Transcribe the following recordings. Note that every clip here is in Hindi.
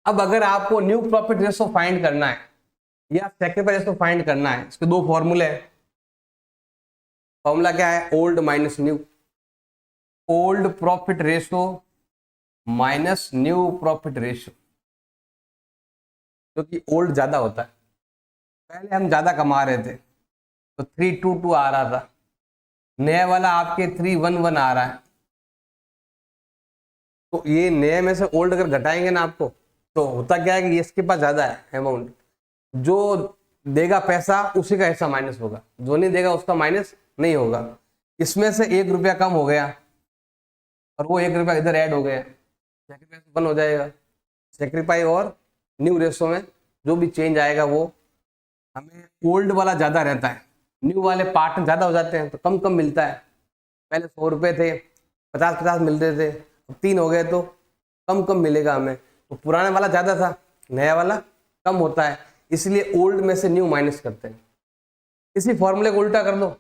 अब अगर आपको न्यू प्रॉफिट रेशो फाइंड करना है या सैक्रिफाइस रेशो फाइंड करना है, इसके दो फॉर्मूले हैं। फॉर्मूला क्या है? Old minus new. Old profit ratio minus new profit ratio, क्योंकि ओल्ड ज्यादा होता है। पहले हम ज्यादा कमा रहे थे तो 322 आ रहा था, नया वाला आपके 311 आ रहा है। तो ये नए में से ओल्ड अगर घटाएंगे ना आपको, तो होता क्या है कि इसके पास ज्यादा है अमाउंट, जो देगा पैसा उसी का हिस्सा माइनस होगा, जो नहीं देगा उसका माइनस नहीं होगा। इसमें से 1 रुपया कम हो गया और वो 1 रुपया इधर ऐड हो गया, सैक्रिफाइस बन हो जाएगा। सैक्रिफाइस और न्यू रेशो में जो भी चेंज आएगा वो हमें ओल्ड वाला ज्यादा रहता है, न्यू वाले पार्ट ज्यादा हो जाते हैं तो कम कम मिलता है। पहले 100 रुपये थे, 50-50 मिलते थे, अब 3 हो गए तो कम कम मिलेगा हमें। तो पुराने वाला ज्यादा था, नया वाला कम होता है, इसलिए ओल्ड में से न्यू माइनस करते हैं। इसी फॉर्मूले को उल्टा कर दो,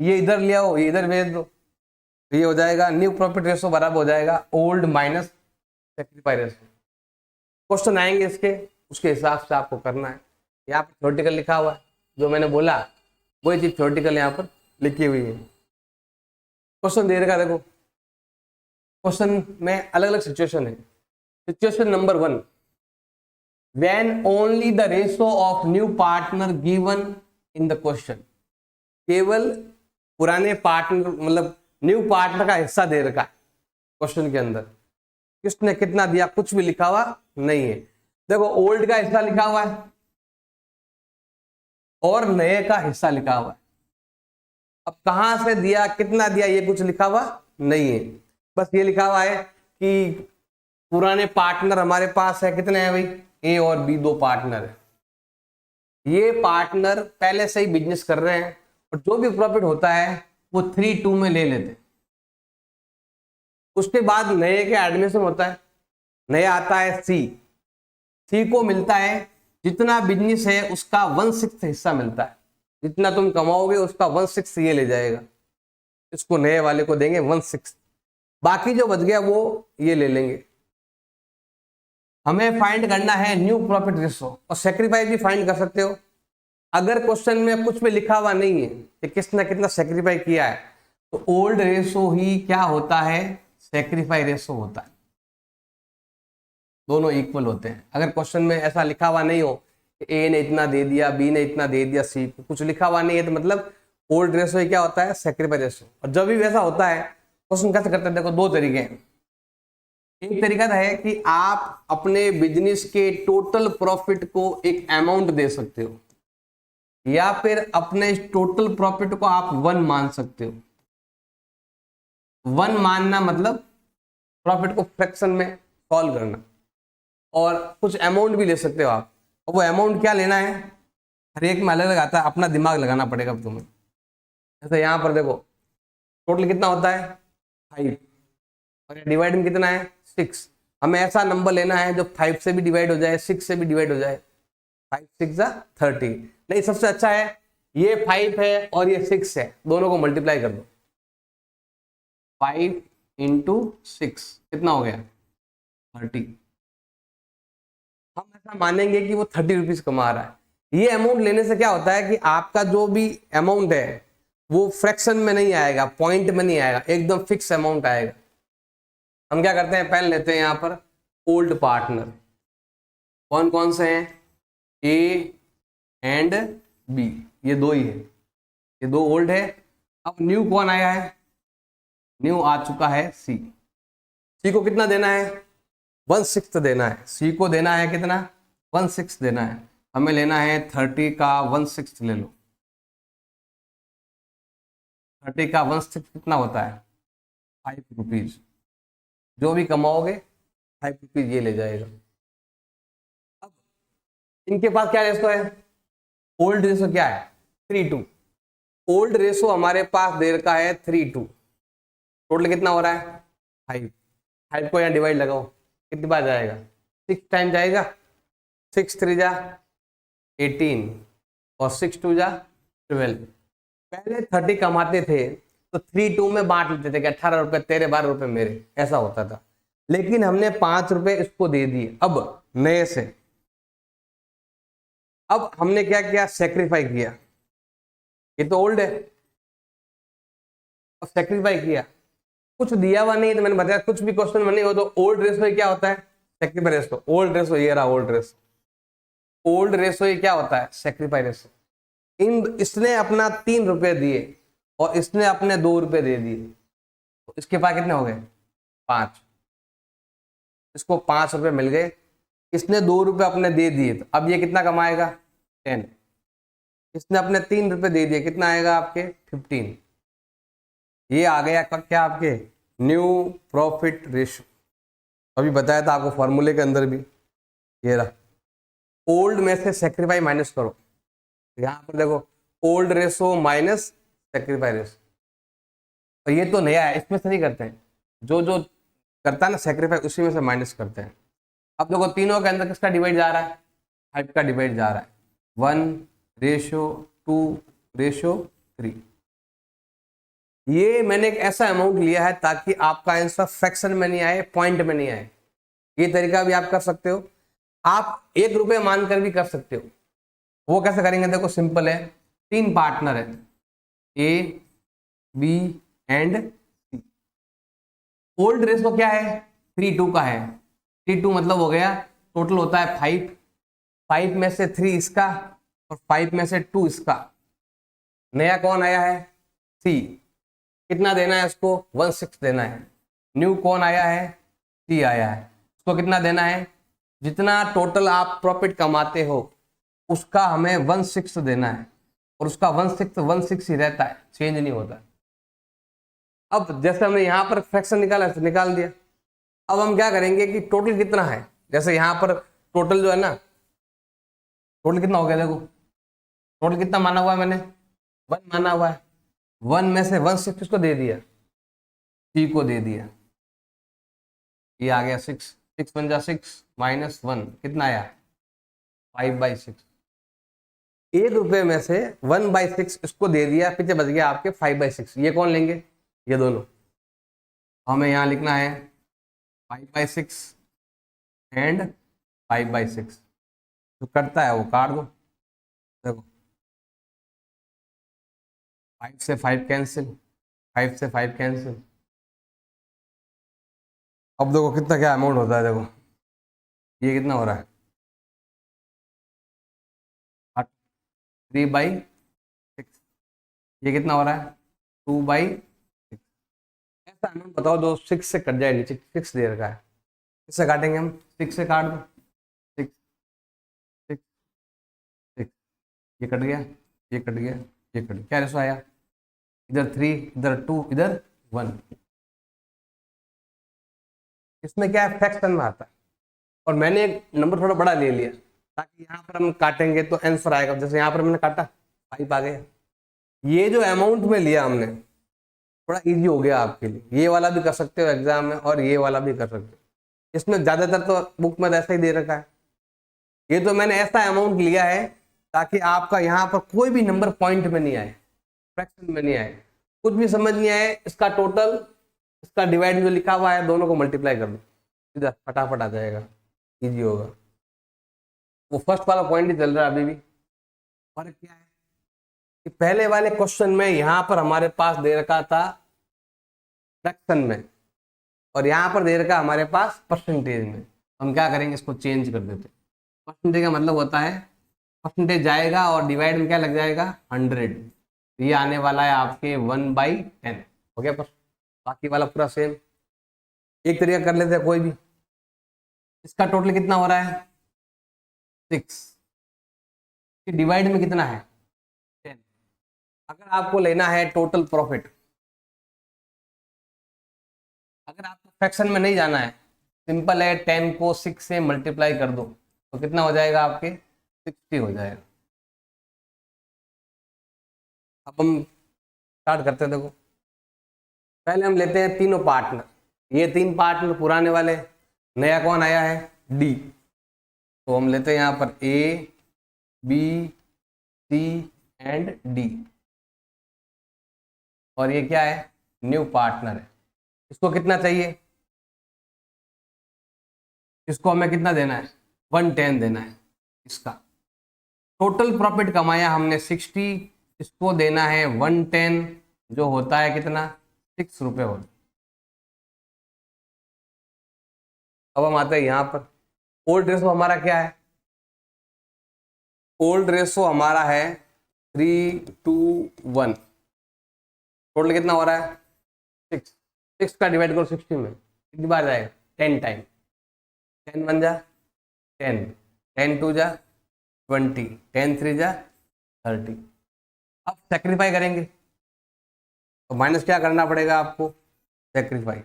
ये इधर ले आओ, ये इधर भेज दो, तो ये हो जाएगा न्यू प्रॉफिट रेशो बराबर हो जाएगा old minus sacrifice ratio. Question आएंगे इसके, उसके हिसाब से आपको करना है। यहाँ पर थ्योरेटिकल लिखा हुआ है, जो मैंने बोला वही चीज थ्योरेटिकल यहाँ पर लिखी हुई है। क्वेश्चन दे रखा, देखो क्वेश्चन में अलग अलग सिचुएशन है। Situation number 1, when only the ratio of new partner given in the question. केवल पुराने पार्टनर मतलब न्यू पार्टनर का हिस्सा दे रखा है क्वेश्चन के अंदर, किसने कितना दिया कुछ भी लिखा हुआ नहीं है। देखो ओल्ड का हिस्सा लिखा हुआ है और नए का हिस्सा लिखा हुआ है। अब कहां से दिया कितना दिया ये कुछ लिखा हुआ नहीं है, बस ये लिखा हुआ है कि पुराने पार्टनर हमारे पास है, कितने हैं भाई? ए और बी, 2 पार्टनर है। ये पार्टनर पहले से ही बिजनेस कर रहे हैं और जो भी प्रॉफिट होता है वो 3-2 में ले लेते। उसके बाद नए के एडमिशन होता है, नया आता है सी को मिलता है जितना बिजनेस है उसका 1/6 हिस्सा मिलता है, जितना तुम कमाओगे उसका 1/6 ये ले जाएगा, इसको नए वाले को देंगे 1/6, बाकी जो बच गया वो ये ले लेंगे। हमें फाइंड करना है न्यू प्रॉफिट रेशो, और सैक्रिफाइस भी फाइंड कर सकते हो। अगर क्वेश्चन में कुछ भी लिखा हुआ नहीं है कि किसने कितना सैक्रिफाइस किया है, तो ओल्ड रेशो ही क्या होता है? सैक्रिफाइस रेशो होता है। दोनों इक्वल होते हैं। अगर क्वेश्चन में ऐसा लिखा हुआ नहीं हो कि ए ने इतना दे दिया, बी ने इतना दे दिया, सी को कुछ लिखा हुआ नहीं है, तो मतलब ओल्ड रेशो ही क्या होता है? Sacrifice ratio. और जब भी वैसा होता है क्वेश्चन कैसे करते हैं? देखो 2 तरीके हैं। एक तरीका है कि आप अपने बिजनेस के टोटल प्रॉफिट को एक अमाउंट दे सकते हो, या फिर अपने टोटल प्रॉफिट को आप 1 मान सकते हो। 1 मानना मतलब प्रॉफिट को फ्रैक्शन में सॉल्व करना, और कुछ अमाउंट भी ले सकते हो आप। और वो अमाउंट क्या लेना है, हर एक में अलग अलग आता है, अपना दिमाग लगाना पड़ेगा तुम्हें। जैसे यहाँ पर देखो टोटल कितना होता है? 5, और डिवाइड में कितना है? 6। हमें ऐसा नंबर लेना है जो 5 से भी डिवाइड हो जाए, 6 से भी डिवाइड हो जाए। 5 6 30। नहीं, सबसे अच्छा है ये 5 है और ये 6 है, दोनों को मल्टीप्लाई कर दो। 5 × 6 कितना हो गया? 30। हम ऐसा मानेंगे कि वो 30 रुपीज कमा रहा है। ये अमाउंट लेने से क्या होता है कि आपका जो भी अमाउंट है वो फ्रैक्शन में नहीं आएगा, पॉइंट में नहीं आएगा, एकदम फिक्स अमाउंट आएगा। हम क्या करते हैं, पेन लेते हैं यहाँ पर ओल्ड पार्टनर, कौन कौन से हैं? ए एंड बी, ये 2 ही है, ये 2 ओल्ड है। अब न्यू कौन आया है? न्यू आ चुका है सी। सी को कितना देना है? 1/6 देना है। सी को देना है कितना? 1/6 देना है। हमें लेना है 30 का 1/6 ले लो। 30 का 1/6 कितना होता है? 5 रुपीज। जो भी कमाओगे 5 रुपीज ये ले जाएगा। अब इनके पास क्या रेशो है? ओल्ड रेशो क्या है? 3:2। ओल्ड रेशो हमारे पास दे रखा है 3:2। टोटल कितना हो रहा है? 5। 5 को यहाँ डिवाइड लगाओ, कितनी बार जाएगा? 6 टाइम जाएगा। 6 3 जा 18 और 6 2 जा 12। पहले 30 कमाते थे तो 3:2 में बांट लेते थे कि 18 रुपए तेरे, 12 रुपए मेरे, ऐसा होता था। लेकिन हमने 5 रुपए इसको दे दिए। अब नए से। अब हमने क्या किया, सेक्रीफाई किया, ये तो ओल्ड है, अब सेक्रीफाई किया, कुछ दिया हुआ नहीं है तो मैंने बताया कुछ भी क्वेश्चन में नहीं हो तो ओल्ड रेशो क्या होता है, सेक्रीफाई रेशो। ओल्ड रेशो ये रहा, ओल्ड रेशो, ओल्ड रेशो ये क्या होता है, सेक्रीफाई रेशो। इन इसने अपना 3 रुपए दिए और इसने अपने 2 रुपए दे दिए, तो इसके पास कितने हो गए, 5। इसको 5 रुपए मिल गए, इसने 2 रुपए अपने दे दिए, तो अब ये कितना कमाएगा, 10। इसने अपने 3 रुपए दे दिए, कितना आएगा आपके, 15। ये आ गया क्या आपके न्यू प्रॉफिट रेशो। अभी बताया था आपको फॉर्मूले के अंदर भी, ये रहा। ओल्ड में से सेक्रीफाई माइनस करो, यहाँ पर देखो old ratio minus sacrifice ratio, और ये तो नया है, इसमें से नहीं करते हैं, जो जो करता है ना सेक्रीफाई उसी में से माइनस करते हैं। अब देखो तीनों के अंदर किसका डिवाइड जा रहा है, 5 का डिवाइड जा रहा है, 1:2:3। ये मैंने एक ऐसा अमाउंट लिया है ताकि आपका आंसर फ्रैक्शन में नहीं आए, पॉइंट में नहीं आए। ये तरीका भी आप कर सकते हो, आप 1 रुपये मानकर भी कर सकते हो। वो कैसे करेंगे, देखो सिंपल है, 3 पार्टनर है, A B and C. Old ratio क्या है, 3:2 का है, 3:2 मतलब हो गया, टोटल होता है 5, 5 में से 3 इसका और 5 में से 2 इसका। नया कौन आया है, सी, कितना देना है उसको, 1/6 देना है। न्यू कौन आया है, सी आया है, उसको कितना देना है, जितना टोटल आप प्रॉफिट कमाते हो उसका हमें 1/6 देना है, और उसका 1/6 ही रहता है, चेंज नहीं होता। अब जैसे हमने यहाँ पर फ्रैक्शन निकाला तो निकाल दिया, अब हम क्या करेंगे कि टोटल कितना है, जैसे यहाँ पर टोटल जो है ना, टोटल कितना हो गया, देखो टोटल कितना माना हुआ है मैंने, 1 माना हुआ है, 1 में से 1/6 किसको दे दिया, सी को दे दिया, ये आ गया 6, 6 बन जा 6 माइनस 1 कितना आया, 5/6। 1 रुपये में से 1/6 इसको दे दिया, पीछे बच गया आपके 5/6। ये कौन लेंगे, ये दोनों। हमें यहाँ लिखना है 5/6 एंड 5/6, जो कटता है वो काट दो। देखो 5 से 5 कैंसिल, 5 से 5 कैंसिल। अब देखो कितना क्या अमाउंट होता है, देखो ये कितना हो रहा है, 3/6। ये कितना हो रहा है, 2/6। ऐसा अमाउंट बताओ जो 6 से कट जाए, नीचे 6 दे रखा है, किससे काटेंगे हम, 6 से काट दो, 6 6 6, ये कट गया, ये कट गया, ये कट गया, क्या रेशो आया, इधर 3 इधर 2 इधर 1। इसमें क्या है, फ्रैक्शन में आता है, और मैंने एक नंबर थोड़ा बड़ा ले लिया ताकि यहाँ पर हम काटेंगे तो आंसर आएगा। जैसे यहाँ पर मैंने काटा 5 आ गया। ये जो अमाउंट में लिया हमने थोड़ा इजी हो गया आपके लिए, ये वाला भी कर सकते हो एग्जाम में और ये वाला भी कर सकते हो। इसमें ज्यादातर तो बुक में ऐसा ही दे रखा है, ये तो मैंने ऐसा अमाउंट लिया है ताकि आपका यहाँ पर कोई भी नंबर पॉइंट में नहीं आए, फ्रैक्शन में नहीं आए, कुछ भी समझ नहीं आए, इसका टोटल इसका डिवाइड जो लिखा हुआ है दोनों को मल्टीप्लाई कर दो, सीधा फटाफट आ जाएगा, इजी होगा। वो फर्स्ट वाला पॉइंट ही चल रहा है अभी भी। फर्क क्या है कि पहले वाले क्वेश्चन में यहाँ पर हमारे पास दे रखा था फ्रैक्शन में, और यहाँ पर दे रखा हमारे पास परसेंटेज में। हम क्या करेंगे, इसको चेंज कर देते। परसेंटेज का मतलब होता है परसेंटेज जाएगा और डिवाइड में क्या लग जाएगा, 100। ये आने वाला है आपके 1/10 हो गया। पर बाकी वाला पूरा सेम। एक तरीका कर लेते हैं कोई भी, इसका टोटल कितना हो रहा है 6, डिवाइड में कितना है 10। अगर आपको लेना है टोटल प्रॉफिट, अगर आपको फ्रैक्शन में नहीं जाना है, सिंपल है, 10 को 6 से मल्टीप्लाई कर दो तो कितना हो जाएगा आपके 60 हो जाएगा। अब हम स्टार्ट करते हैं। देखो पहले हम लेते हैं तीनों पार्टनर, ये 3 पार्टनर पुराने वाले, नया कौन आया है डी, तो हम लेते हैं यहाँ पर A B C and D, और ये क्या है न्यू पार्टनर है। इसको कितना चाहिए, इसको हमें कितना देना है 110 देना है इसका। टोटल प्रॉफिट कमाया हमने 60, इसको देना है 110, जो होता है कितना, 6 रुपये होता है। अब हम आते हैं यहाँ पर, ओल्ड रेशो हमारा क्या है, ओल्ड रेशो हमारा है 3:1। टोटल कितना हो रहा है 6, 6 का डिवाइड करो 60 में, कितनी बार जाएगा 10 टाइम, 10 1 जा 10, 10 2 जा 20, 10 3 जा 30। अब सेक्रीफाई करेंगे तो माइनस क्या करना पड़ेगा आपको, सेक्रीफाई।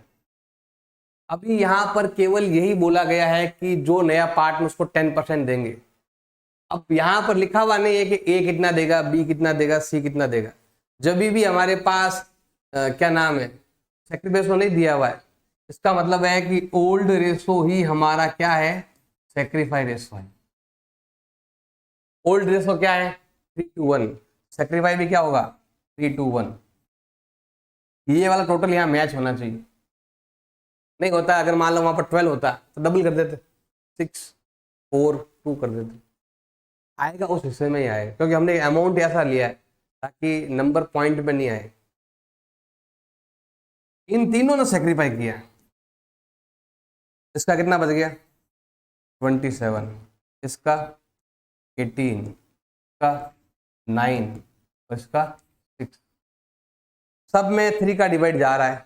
अभी यहाँ पर केवल यही बोला गया है कि जो नया पार्ट में उसको 10% देंगे। अब यहाँ पर लिखा हुआ नहीं है कि ए कितना देगा, बी कितना देगा, सी कितना देगा। जब भी हमारे पास क्या नाम है, सेक्रीफाई रेशो नहीं दिया हुआ है, इसका मतलब है कि ओल्ड रेशो ही हमारा क्या है, सेक्रीफाई रेशो है। ओल्ड रेशो क्या है 3:1, सेक्रीफाई भी क्या होगा 3:1। ये वाला टोटल यहाँ मैच होना चाहिए, नहीं होता अगर मान लो वहां पर 12 होता तो डबल कर देते, 6 4 2 कर देते, आएगा उस हिस्से में ही आएगा, क्योंकि हमने अमाउंट ऐसा लिया है ताकि नंबर पॉइंट पे नहीं आए। इन तीनों ने सेक्रीफाई किया, इसका कितना बच गया 27, इसका 18, इसका 9 और इसका 6। सब में 3 का डिवाइड जा रहा है,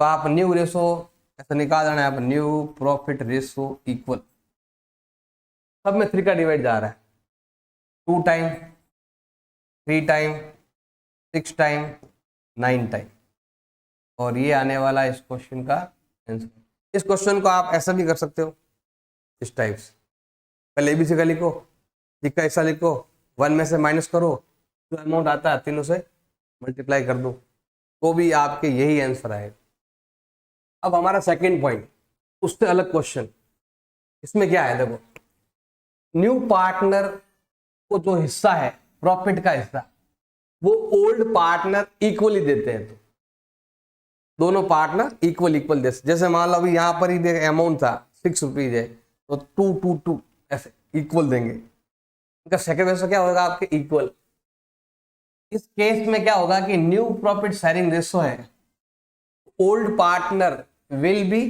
तो आप न्यू रेशो ऐसा निकाल देना है, आप न्यू प्रॉफिट रेशो इक्वल, सब में 3 का डिवाइड जा रहा है, 2 टाइम 3 टाइम 6 टाइम 9 टाइम, और ये आने वाला है इस क्वेश्चन का आंसर। इस क्वेश्चन को आप ऐसा भी कर सकते हो, इस टाइप से, पहले एबीसी का लिखो, सी का ऐसा लिखो, 1 में से माइनस करो, जो अमाउंट आता है तीनों से मल्टीप्लाई कर दो, तो भी आपके यही आंसर आएगा। अब हमारा सेकंड पॉइंट, उससे अलग क्वेश्चन, इसमें क्या है देखो, न्यू पार्टनर को जो हिस्सा है प्रॉफिट का हिस्सा, वो ओल्ड पार्टनर इक्वली देते हैं, तो दोनों पार्टनर इक्वल इक्वल जैसे मान लो अभी यहाँ पर ही अमाउंट था 6 रुपीज है, तो 2 2 2 ऐसे इक्वल देंगे। इनका सेकंड रेशो क्या होगा आपके इक्वल। इस केस में क्या होगा कि न्यू प्रॉफिट शेयरिंग रेशो है, old partner will be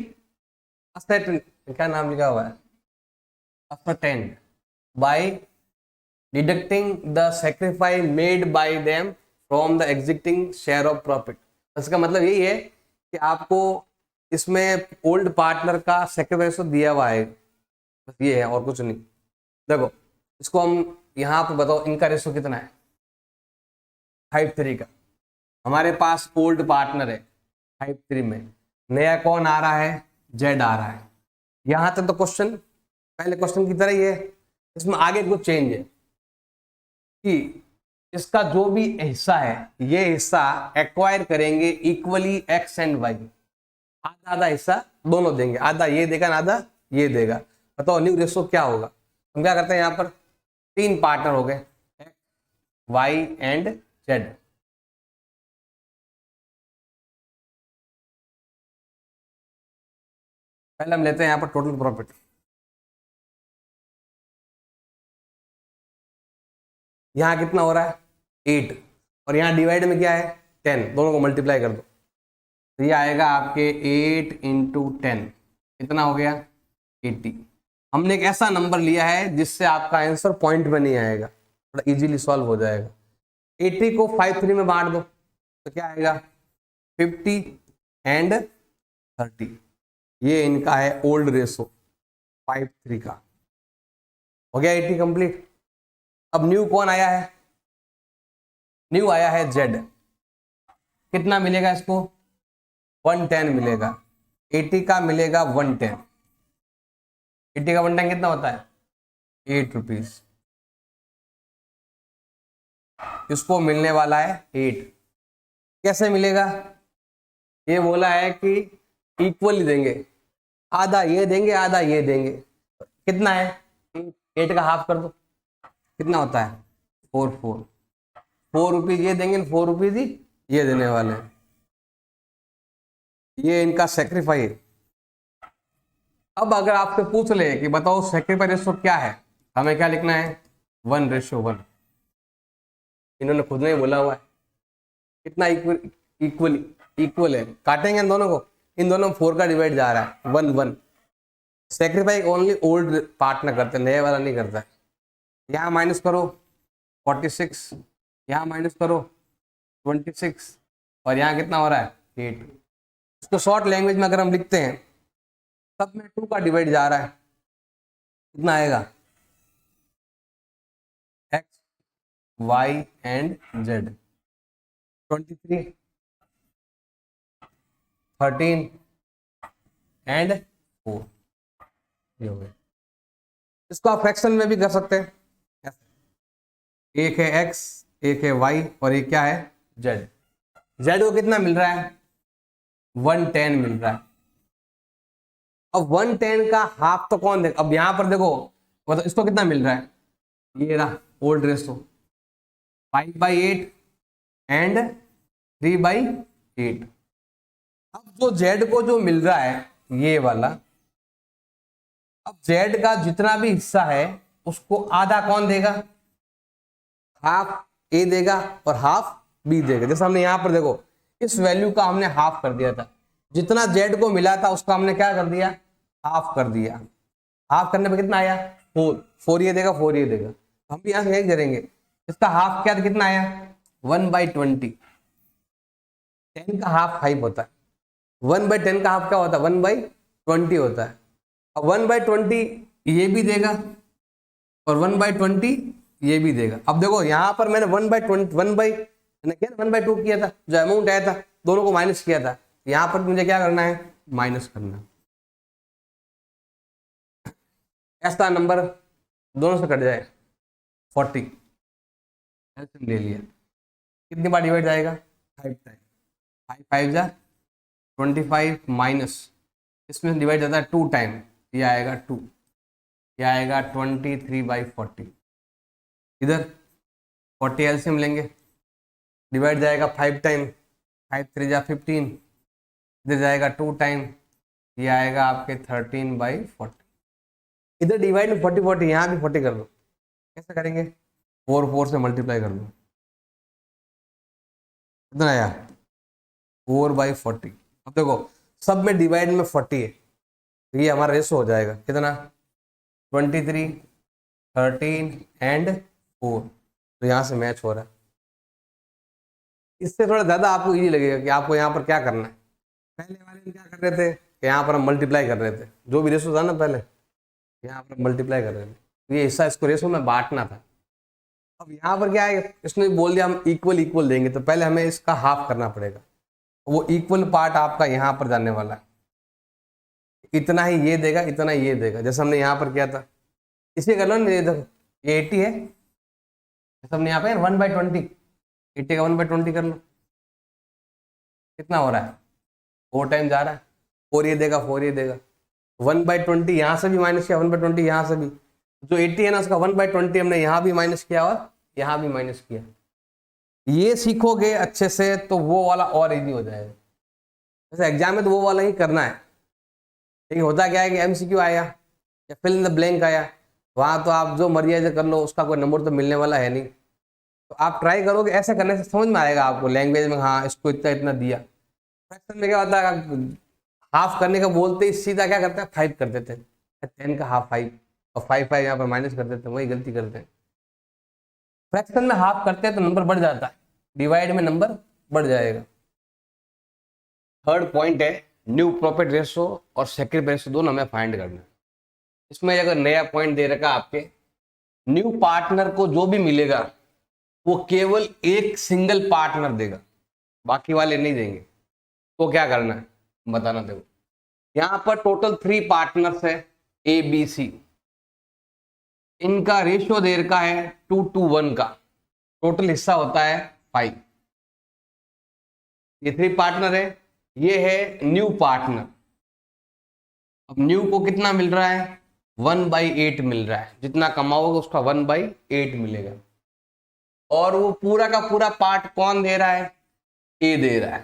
asset, क्या नाम लिखा हुआ है, ascertained by deducting the sacrifice made by them from the existing share of profit। इसका मतलब यही है कि आपको इसमें ओल्ड पार्टनर का सेक्रीफाइस दिया हुआ है, बस ये है और कुछ नहीं। देखो इसको हम यहाँ पे बताओ, इनका रेशो कितना है 5:3 का, हमारे पास ओल्ड पार्टनर है 5:3 में, नया कौन आ रहा है, जेड आ रहा है। यहाँ तक तो क्वेश्चन पहले क्वेश्चन की तरह ही है, इसमें आगे कुछ चेंज है कि इसका जो भी हिस्सा है, ये हिस्सा एक्वायर करेंगे इक्वली एक्स एंड वाई, आधा आधा हिस्सा दोनों देंगे, आधा ये देगा आधा ये देगा। बताओ न्यू रेशो क्या होगा। हम क्या करते हैं, यहाँ पर 3 पार्टनर हो गए, एक्स वाई एंड जेड। पहले हम लेते हैं यहाँ पर टोटल प्रॉफिट, यहाँ कितना हो रहा है 8, और यहाँ डिवाइड में क्या है 10, दोनों को मल्टीप्लाई कर दो, तो ये आएगा आपके 8 × 10, कितना हो गया 80। हमने एक ऐसा नंबर लिया है जिससे आपका आंसर पॉइंट में नहीं आएगा, थोड़ा इजीली सॉल्व हो जाएगा। 80 को 5:3 में बांट दो तो क्या आएगा 50 एंड 30। ये इनका है ओल्ड रेशो 5:3 का, हो गया 80 कंप्लीट। अब न्यू कौन आया है, न्यू आया है जेड, कितना मिलेगा इसको 110 मिलेगा, 80 का मिलेगा 110, 80 का 110 कितना होता है 8 रुपीज, इसको मिलने वाला है 8। कैसे मिलेगा, ये बोला है कि इक्वली देंगे, आधा ये देंगे आधा ये देंगे, कितना है 8 का हाफ कर दो, कितना होता है 4 रुपीज ये देंगे, 4 रुपीज ही ये देने वाले हैं। ये इनका सेक्रीफाइस, अब अगर आपसे पूछ ले कि बताओ सेक्रीफाइस रेशो क्या है, हमें क्या लिखना है? 1:1। इन्होंने खुद ने बोला हुआ है। कितना इक्वल इक्वल है, काटेंगे इन दोनों को, इन दोनों में 4 का डिवाइड जा रहा है 1:1। सेक्रीफाइस ओनली ओल्ड पार्टनर करते, नए वाला नहीं करता है। यहाँ माइनस करो 46, यहाँ माइनस करो 26, और यहाँ कितना हो रहा है 8। इसको शॉर्ट लैंग्वेज में अगर हम लिखते हैं, सब में 2 का डिवाइड जा रहा है, कितना आएगा? X Y and Z. 23, 13 and 4, ये हो गया। इसको आप फ्रैक्शन में भी कर सकते हैं। एक है एक्स, एक है वाई, और एक क्या है? जेड। जेड को कितना मिल रहा है? 110 मिल रहा है। अब 110 का हाफ तो कौन देगा? अब यहां पर देखो, मतलब इसको कितना मिल रहा है? ये रहा ओल्ड रेशो 5/8 एंड 3/8। अब जो जेड को जो मिल रहा है ये वाला, अब जेड का जितना भी हिस्सा है उसको आधा कौन देगा? हाफ ए देगा और हाफ बी देगा। जैसे हमने यहां पर देखो, इस वैल्यू का हमने हाफ कर दिया था, जितना जेड को मिला था उसका हमने क्या कर दिया? हाफ कर दिया। हाफ करने पे कितना आया? 4 ये देगा, 4 ये देगा। हम भी यहां से यही करेंगे। इसका हाफ क्या कितना आया? 1/20। 10 का हाफ 5 होता है। 1/10 का हाफ क्या होता है? 1/20 होता है। अब 1/20 ये भी देगा और 1/20 ये भी देगा। अब देखो यहां पर मैंने 1/20 1/2 किया था, जो अमाउंट आया था दोनों को माइनस किया था। यहां पर मुझे क्या करना है? माइनस करना। ऐसा नंबर दोनों से कट जाए 40, एलसीएम ले लिया। कितनी बार डिवाइड जाएगा? 5 टाइम। 5 5 जा 25 माइनस, इसमें डिवाइड जाता है 2 टाइम, ये आएगा 2, ये आएगा 23/40। इधर 40 एलसीएम लेंगे, डिवाइड जाएगा 5 टाइम, 5 3 जा 15, इधर जाएगा 2 टाइम, ये आएगा आपके 13/40। इधर डिवाइड में 40 40, यहाँ भी 40 कर दो। कैसे करेंगे? 4 से मल्टीप्लाई कर दो, कितना आया? 4/40। अब देखो सब में डिवाइड में 40 है, तो ये हमारा रेशो हो जाएगा कितना? 23, 13 एंड 4। तो यहाँ से मैच हो रहा है। इससे थोड़ा ज़्यादा आपको इजी लगेगा कि आपको यहाँ पर क्या करना है। पहले वाले में क्या कर रहे थे कि यहाँ पर हम मल्टीप्लाई कर रहे थे, जो भी रेशो था ना पहले यहाँ पर मल्टीप्लाई कर रहे थे, तो ये हिस्सा इसको रेशो में बांटना था। अब यहाँ पर क्या है, इसने बोल दिया हम इक्वल इक्वल देंगे, तो पहले हमें इसका हाफ करना पड़ेगा। वो इक्वल पार्ट आपका यहाँ पर जाने वाला है, इतना ही ये देगा, इतना ही ये देगा, जैसे हमने यहाँ पर किया था। इसे कर लो ना, ये देखो ये 80 है, जैसे हमने यहाँ पे 1/20, 80 का 1/20 कर लो, कितना हो रहा है? 4 टाइम जा रहा है, 4 ये देगा, 4 ये देगा। 1/20 यहाँ से भी माइनस किया, 1/20 यहाँ से भी, जो 80 है ना उसका 1/20 हमने यहाँ भी माइनस किया और यहाँ भी माइनस किया। ये सीखोगे अच्छे से तो वो वाला और इजी हो जाएगा। जैसे एग्जाम में तो वो वाला ही करना है, लेकिन होता क्या है कि एमसीक्यू आया या फिल इन द ब्लैंक आया, वहाँ तो आप जो मर्जी ऐसे कर लो, उसका कोई नंबर तो मिलने वाला है नहीं। तो आप ट्राई करोगे ऐसे करने से समझ में आएगा आपको लैंग्वेज में, हाँ इसको इतना इतना दिया। फ्रैक्शन में क्या होता है, हाफ करने का बोलते ही सीधा क्या करते हैं? 5 कर देते हैं, 10 का हाफ 5, और 5 5 यहाँ पर माइनस कर देते हैं, वही गलती करते हैं। फ्रैक्शन में हाफ करते हैं तो नंबर बढ़ जाता है, डिवाइड में नंबर बढ़ जाएगा। थर्ड पॉइंट है न्यू प्रॉफिट रेशो और सेक्रीफाइस रेशो दोनों हमें फाइंड करना है। इसमें अगर नया पॉइंट दे रखा आपके, न्यू पार्टनर को जो भी मिलेगा वो केवल एक सिंगल पार्टनर देगा, बाकी वाले नहीं देंगे। तो क्या करना है बताना। देखो यहां पर टोटल 3 पार्टनर्स है ए बी सी, इनका रेशियो दे रखा है 2:1 का, टोटल हिस्सा होता है 5। ये 3 पार्टनर है, ये है न्यू पार्टनर। अब न्यू को कितना मिल रहा है? 1/8 मिल रहा है, जितना कमाओगे उसका 1/8 मिलेगा। और वो पूरा का पूरा पार्ट कौन दे रहा है? ए दे रहा है,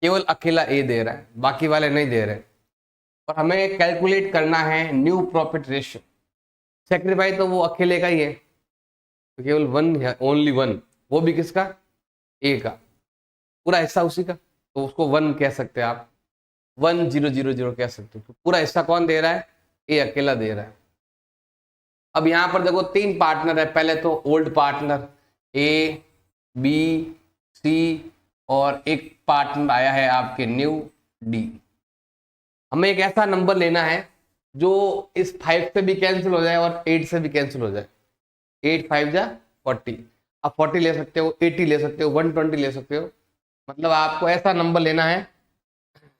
केवल अकेला ए दे रहा है, बाकी वाले नहीं दे रहे। और हमें कैलकुलेट करना है न्यू प्रॉफिट रेशियो। सेक्रीफाइस तो वो अकेले का ही है, तो केवल वन है, ओनली वन, वो भी किसका, ए का, पूरा हिस्सा उसी का, तो उसको वन कह सकते हैं आप, 1000 कह सकते हो। पूरा हिस्सा कौन दे रहा है, ए अकेला दे रहा है। अब यहां पर देखो 3 पार्टनर है, पहले तो old partner A B C, और एक पार्टनर आया है आपके न्यू डी। हमें एक ऐसा नंबर लेना है जो इस 5 से भी कैंसिल हो जाए और 8 से भी कैंसिल हो जाए। 8 5 जा 40, आप 40 ले सकते हो, 80 ले सकते हो, 120 ले सकते हो। मतलब आपको ऐसा नंबर लेना है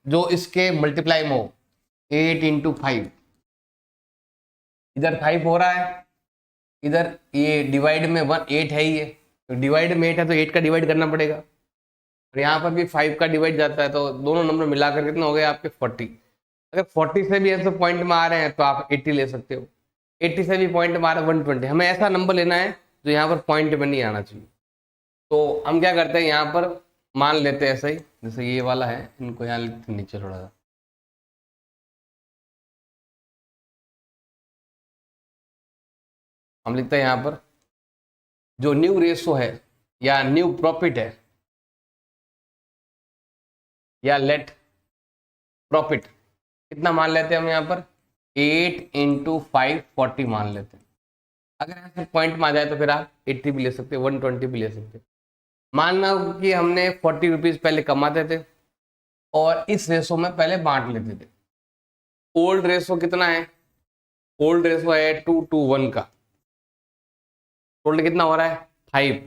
जो इसके मल्टीप्लाई में हो। 8 इंटू 5, इधर 5 हो रहा है, इधर ये डिवाइड में 8 है ही है, तो डिवाइड में 8 है तो 8 का डिवाइड करना पड़ेगा, और यहाँ पर भी 5 का डिवाइड जाता है, तो दोनों नंबर मिलाकर कितना हो गया आपके 40। अगर 40 से भी ऐसे पॉइंट में आ रहे हैं तो आप 80 ले सकते हो, 80 से भी पॉइंट में आ रहा है 120। हमें ऐसा नंबर लेना है जो यहाँ पर पॉइंट में नहीं आना चाहिए। तो हम क्या करते हैं, यहाँ पर मान लेते हैं ऐसा ही, जैसे ये वाला है, इनको यहाँ लिखते नीचे थोड़ा सा, हम लिखते हैं यहाँ पर जो न्यू रेशो है या न्यू प्रॉफिट है या लेट प्रॉफिट, कितना मान लेते हैं हम यहाँ पर, 8 इंटू 5 40 मान लेते हैं। अगर ऐसे पॉइंट में आ जाए तो फिर आप 80 भी ले सकते हो, 120 भी ले सकते हो। मानना कि हमने 40 रुपीज पहले कमाते थे और इस रेशो में पहले बांट लेते थे। ओल्ड रेशो कितना है, ओल्ड रेशो है 2:1 का, टोटल कितना हो रहा है 5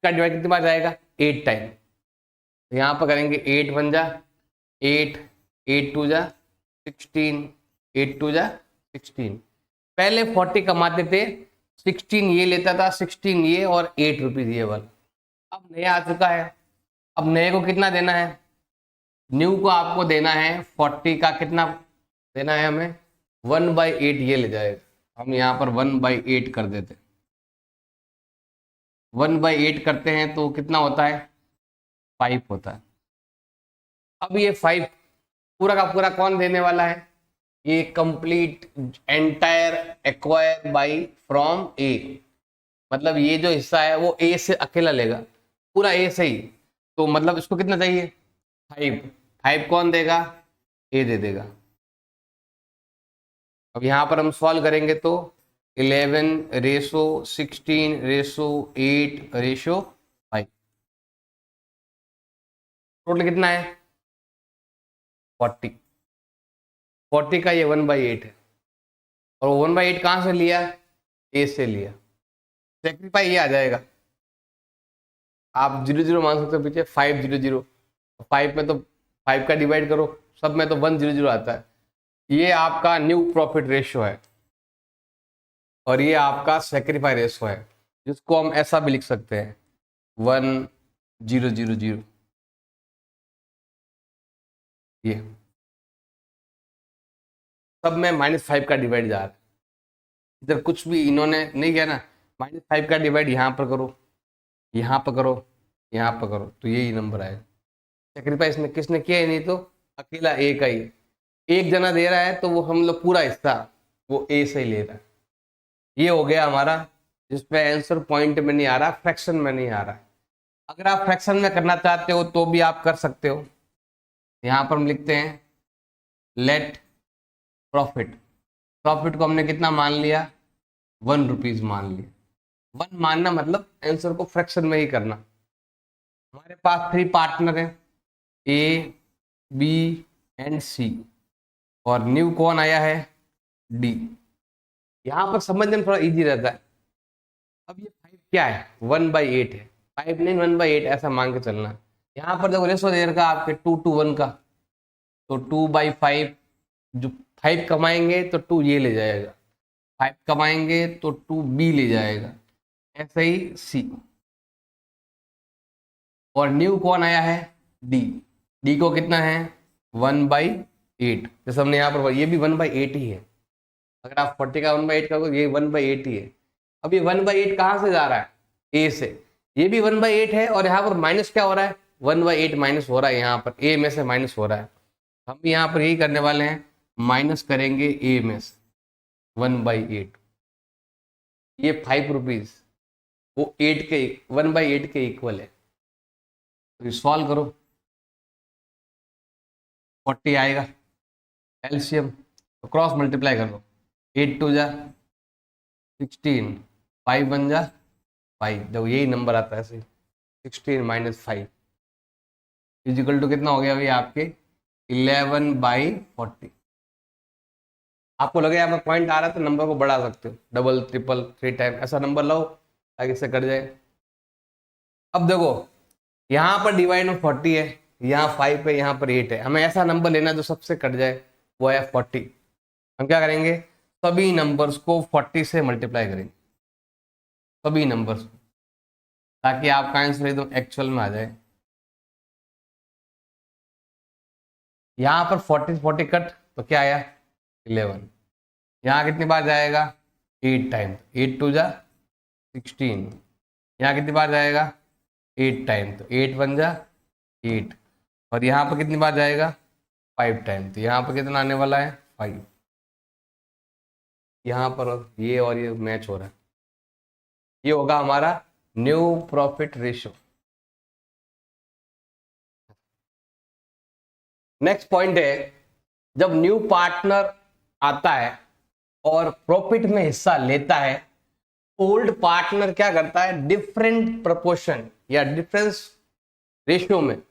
का डिवाइड कितनी बार जाएगा, 8 टाइम। तो यहाँ पर करेंगे 8 1 जा 8, 8 2 जा 16, 8 2 जा 16। पहले 40 कमाते थे, 16 ये लेता था, 16 ये और 8 रुपीज ये वाला। अब नया आ चुका है, अब नए को कितना देना है, न्यू को आपको देना है 40 का कितना देना है हमें, 1/8 ये ले जाएगा। हम यहाँ पर 1/8 कर देते, 1/8 करते हैं तो कितना होता है, 5 होता है। अब ये 5 पूरा का पूरा कौन देने वाला है, ये complete entire acquire by from A, मतलब ये जो हिस्सा है वो ए से अकेला लेगा, पूरा ए से ही। तो मतलब इसको कितना चाहिए, 5 कौन देगा, ए दे देगा। अब यहाँ पर हम सॉल्व करेंगे तो 11:16:8:5, टोटल कितना है 40 का ये 1/8 है, और 1/8 कहाँ से लिया, ए से लिया। सेक्रीफाई ये आ जाएगा, आप 0 मान सकते हो पीछे, 500, 5 में तो 5 का डिवाइड करो, सब में तो 100 आता है। ये आपका न्यू प्रॉफिट रेशियो है और ये आपका सेक्रीफाई रेशियो है, जिसको हम ऐसा भी लिख सकते हैं 1000। ये सब में -5 का डिवाइड जा रहा है, इधर कुछ भी इन्होंने नहीं किया ना, -5 का डिवाइड यहाँ पर करो, यहाँ पर करो, यहाँ पर करो, तो यही नंबर आएगा। सेक्रीफाइस में किसने किया ही नहीं, तो अकेला ए का ही, एक जना दे रहा है तो वो हम लोग पूरा हिस्सा वो ए से ही ले रहा है। ये हो गया हमारा, जिसपे आंसर पॉइंट में नहीं आ रहा, फ्रैक्शन में नहीं आ रहा है। अगर आप फ्रैक्शन में करना चाहते हो तो भी आप कर सकते हो। यहाँ पर हम लिखते हैं लेट प्रॉफिट, प्रॉफिट को हमने कितना मान लिया, 1 रुपीज मान लिया। 1 मानना मतलब आंसर को फ्रैक्शन में ही करना। हमारे पास 3 पार्टनर हैं, ए बी एंड सी, और न्यू कौन आया है, डी। यहाँ पर समझने में थोड़ा इजी रहता है। अब ये 5 क्या है, 1/8 है, 5 नहीं 1/8 ऐसा मान के चलना है। यहाँ पर देखो रेशो दे रखा आपके 2:1 का, तो 2/5, जो 5 कमाएंगे तो 2 ये ले जाएगा, 5 कमाएंगे तो 2 बी ले जाएगा, ऐसे ही सी। और न्यू कौन आया है, डी, डी को कितना है 1/8, जैसे हमने यहाँ पर, ये भी 1/8 ही है। अगर आप 40 का 1/8 करोगे, ये 1/8 ही है। अब ये 1/8 कहाँ से जा रहा है, ए से, ये भी 1/8 है, और यहाँ पर माइनस क्या हो रहा है, 1/8 माइनस हो रहा है, यहाँ पर ए में से माइनस हो रहा है। हम भी यहाँ पर यही करने वाले हैं, माइनस करेंगे AMS 1/8, ये 5 रुपीज वो 8 के 1/8 के इक्वल है। तो सॉल्व करो, 40 आएगा एलसीएम, तो क्रॉस मल्टीप्लाई कर दो, 8 2 जा 16, 5 1 जा 5, देखो यही नंबर आता है ऐसे, 16 - 5 इजिकल टू कितना हो गया भाई आपके 11/40। आपको लगे यहाँ पर पॉइंट आ रहा है तो नंबर को बढ़ा सकते हो, डबल ट्रिपल 3 टाइम ऐसा नंबर लाओ ताकि इससे कट जाए। अब देखो यहाँ पर डिवाइड में 40 है, यहाँ 5 है, यहाँ पर 8 है, हमें ऐसा नंबर लेना है जो सबसे कट जाए, वो है 40। हम क्या करेंगे, सभी नंबर्स को 40 से मल्टीप्लाई करेंगे, सभी नंबर्स, ताकि आपका आंसर एकदम एक्चुअल में आ जाए। यहाँ पर 40 40 कट तो क्या आया 11, यहाँ कितनी बार जाएगा 8 टाइम, 8 2 जा 16, यहाँ कितनी बार जाएगा 8 टाइम, तो 8 1 जा 8, और यहाँ पर कितनी बार जाएगा 5 टाइम, तो यहाँ पर कितना आने वाला है 5। यहाँ पर और ये मैच हो रहा है, ये होगा हमारा new profit ratio. Next point है, जब न्यू पार्टनर आता है और प्रॉफिट में हिस्सा लेता है, ओल्ड पार्टनर क्या करता है, डिफरेंट प्रपोर्शन या डिफरेंस रेशियो में,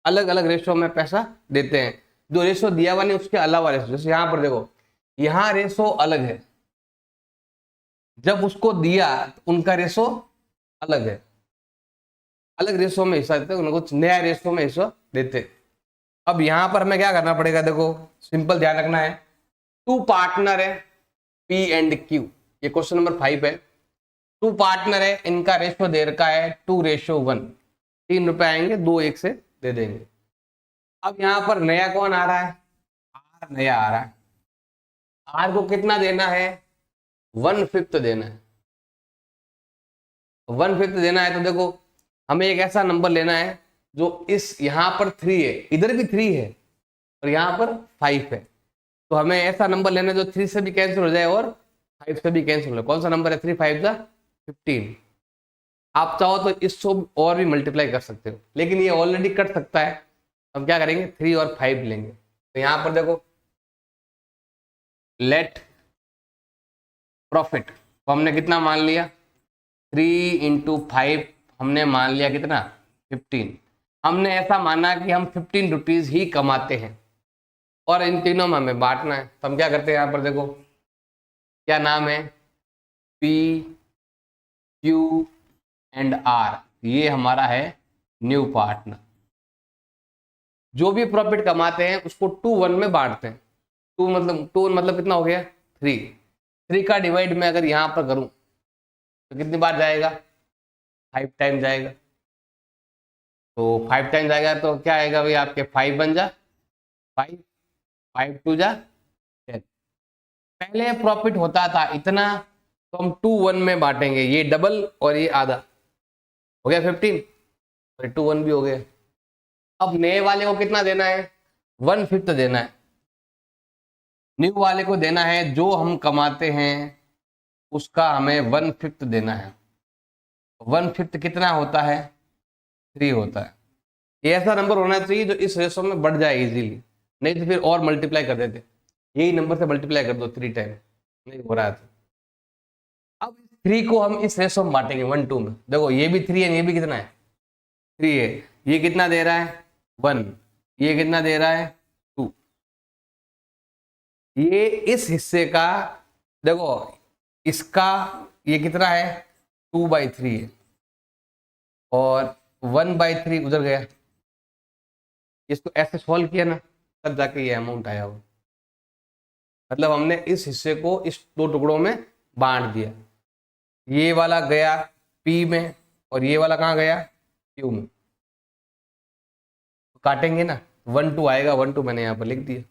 अलग अलग रेशियो में पैसा देते हैं। जो रेशियो दिया हुआ नहीं उसके अलावा रेशियो, जैसे यहां पर देखो यहां रेशियो अलग है, जब उसको दिया तो उनका रेशियो अलग है, अलग रेशियो में हिस्सा देते, उनको नया रेशियो में हिस्सा देते। अब यहां पर हमें क्या करना पड़ेगा, देखो सिंपल ध्यान रखना है, 2 पार्टनर है P एंड Q, ये क्वेश्चन नंबर 5 है। 2 पार्टनर है, इनका रेशियो दे रखा है 2:1, 3 रुपए आएंगे, 2 1 से दे देंगे। अब यहां पर नया कौन आ रहा है, R नया आ रहा है, R को कितना देना है 1/5 देना है, 1/5 देना है। तो देखो हमें एक ऐसा नंबर लेना है जो इस यहां पर 3 है, इधर भी 3 है और यहां पर 5 है, तो हमें ऐसा नंबर लेना है जो 3 से भी कैंसिल हो जाए और 5 से भी कैंसिल हो जाए। कौन सा नंबर है, 3 5 जा 15। आप चाहो तो इसको और भी मल्टीप्लाई कर सकते हो, लेकिन ये ऑलरेडी कट सकता है। अब क्या करेंगे 3 और 5 लेंगे, तो यहां पर देखो लेट प्रॉफिट, तो हमने कितना मान लिया 3 × 5, हमने मान लिया कितना 15। हमने ऐसा माना कि हम 15 रुपीज ही कमाते हैं और इन तीनों में हमें बांटना है। तो हम क्या करते हैं, यहाँ पर देखो क्या नाम है, P Q एंड R, ये हमारा है न्यू पार्टनर। जो भी प्रॉफिट कमाते हैं उसको 2 1 में बांटते हैं। 2 मतलब कितना हो गया 3, 3 का डिवाइड में अगर यहाँ पर करूं तो कितनी बार जाएगा 5 टाइम जाएगा, तो 5 टाइम जाएगा तो क्या आएगा भाई आपके 5 1 जा 5, 5 2 जा 10। पहले प्रॉफिट होता था इतना, तो हम 2 1 में बांटेंगे, ये डबल और ये आधा, हो गया 15, और 2 1 भी हो गया। अब नए वाले को कितना देना है 1/5 देना है, न्यू वाले को देना है जो हम कमाते हैं उसका हमें 1/5 देना है। 1/5 कितना होता है 3 होता है। ये ऐसा नंबर होना चाहिए जो इस रेशो में बढ़ जाए इजीली, नहीं तो फिर और मल्टीप्लाई कर देते, यही नंबर से मल्टीप्लाई कर दो 3 टाइम, नहीं हो रहा था। अब 3 को हम इस रेशो में बांटेंगे 1 2 में, देखो ये भी 3 है, ये भी कितना है 3 है, ये कितना दे रहा है 1, ये कितना दे रहा है 2। ये इस हिस्से का देखो, इसका ये कितना है 2/3 है और 1/3 उधर गया, इसको ऐसे सॉल्व किया ना तब जाके ये अमाउंट आया हो, मतलब हमने इस हिस्से को इस 2 टुकड़ों में बांट दिया। ये वाला गया P में और ये वाला कहाँ गया Q में, तो काटेंगे ना 1 2 आएगा, 1 2 मैंने यहाँ पर लिख दिया।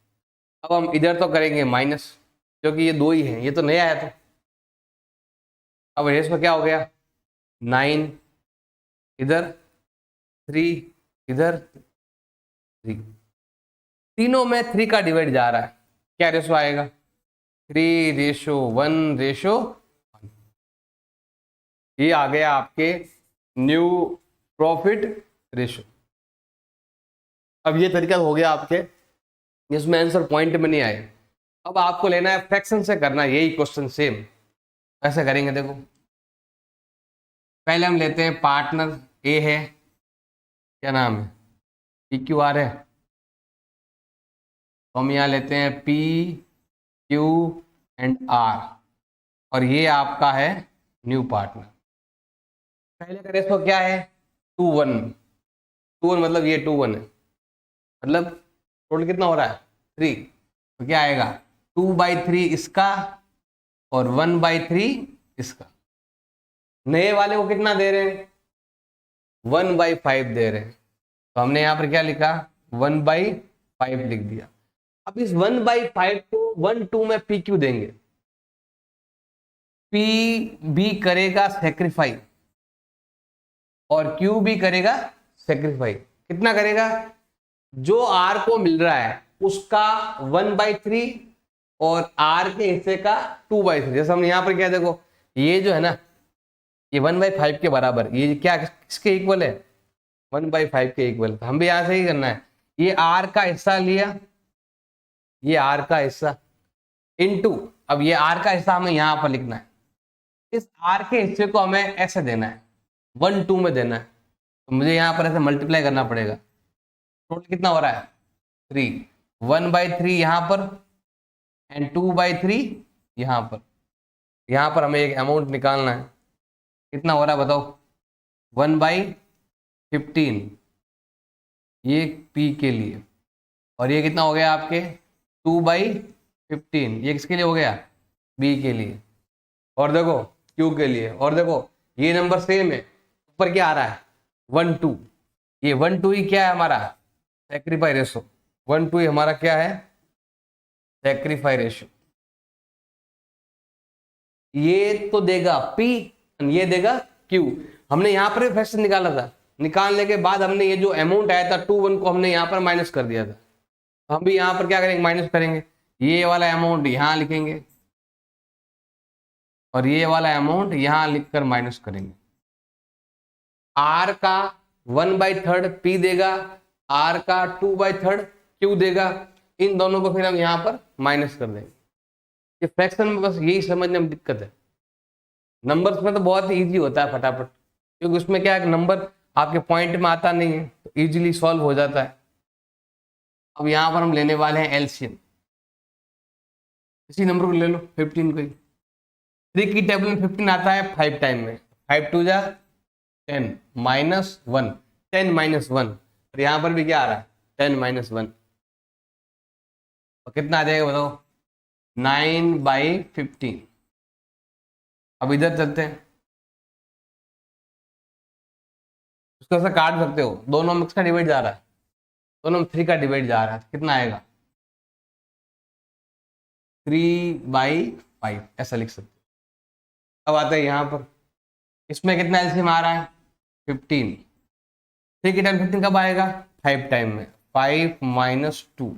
अब हम इधर तो करेंगे माइनस, क्योंकि ये 2 ही है, ये तो नया है, तो अब रेशो क्या हो गया 9 इधर 3 इधर 3, तीनों में 3 का डिवाइड जा रहा है, क्या रेशो आएगा? 3:1:1। ये आ गया आपके न्यू प्रॉफिट रेशो। अब ये तरीका हो गया आपके जिसमें आंसर पॉइंट में नहीं आए। अब आपको लेना है फ्रैक्शन से करना है यही क्वेश्चन सेम। ऐसे करेंगे, देखो पहले हम लेते हैं पार्टनर ए है, क्या नाम है, पी क्यू आर है, तो हम यहाँ लेते हैं पी क्यू एंड आर, और ये आपका है न्यू पार्टनर। पहले का रेशो क्या है? 2:1। 2:1 मतलब ये 2:1 है, मतलब टोटल कितना हो रहा है? 3। तो क्या आएगा? 2/3 इसका और 1/3 इसका। नए वाले को कितना दे रहे हैं? 1/5 दे रहे हैं, तो हमने यहाँ पर क्या लिखा? 1/5 लिख दिया। अब इस 1/5 को 1/2 में पी क्यू देंगे, पी भी करेगा सेक्रीफाई और क्यू भी करेगा सेक्रीफाई। कितना करेगा? जो आर को मिल रहा है उसका 1/3 और आर के हिस्से का 2/3। जैसे हमने यहाँ पर क्या, देखो ये जो है ना, ये 1/5 के बराबर, ये क्या किसके इक्वल है? 1/5 के इक्वल। हम भी यहाँ से ही करना है, ये आर का हिस्सा लिया, ये आर का हिस्सा इनटू, अब ये आर का हिस्सा हमें यहाँ पर लिखना है, इस आर के हिस्से को हमें ऐसे देना है, 1/2 में देना है, तो मुझे यहाँ पर ऐसे मल्टीप्लाई करना पड़ेगा। टोटल कितना हो रहा है? 3। 1/3 यहाँ पर एंड 2/3 यहाँ पर। यहाँ पर हमें एक अमाउंट निकालना है, कितना हो रहा है बताओ? 1/15, ये पी के लिए, और ये कितना हो गया आपके? 2/15, ये किसके लिए हो गया? बी के लिए, और देखो क्यू के लिए, और देखो ये नंबर सेम है, ऊपर क्या आ रहा है? 1/2। ये 1/2 ही क्या है हमारा? Sacrifice ratio. 1/2 ही हमारा क्या है? Sacrifice ratio. ये तो देगा पी, ये देगा क्यू। हमने यहाँ पर फ्रैक्शन निकाला था, निकालने के बाद हमने ये जो अमाउंट आया था 2/1 को हमने यहाँ पर माइनस कर दिया था, तो हम भी यहाँ पर क्या करेंगे? माइनस करेंगे। ये वाला अमाउंट यहाँ लिखेंगे और ये वाला अमाउंट यहाँ लिखकर माइनस करेंगे। आर का 1/3 पी देगा, आर का 2/3 क्यू देगा, इन दोनों को फिर हम यहाँ पर माइनस कर देंगे। ये फ्रैक्शन में बस यही समझने में दिक्कत है। नंबर्स में तो बहुत ही ईजी होता है फटाफट, क्योंकि उसमें क्या है, नंबर आपके पॉइंट में आता नहीं है तो इजीली सॉल्व हो जाता है। अब यहाँ पर हम लेने वाले हैं एलसीएम। इसी नंबर को ले लो, 15 को ही। 3 की टेबल में 15 आता है 5 टाइम में, 5 2 जा 10 -1, 10 -1, और यहाँ पर भी क्या आ रहा है? 10 -1, और कितना आ जाएगा बताओ? 9/15। अब इधर चलते हैं, उसको ऐसा काट सकते हो, दोनों में किसका डिवाइड जा रहा है? दोनों में 3 का डिवाइड जा रहा है, कितना आएगा? 3/5 ऐसा लिख सकते हो। अब आता है यहाँ पर, इसमें कितना एलसीएम आ रहा है? 15। 3 की टाइम 15 कब आएगा? 5 टाइम में, 5 - 2,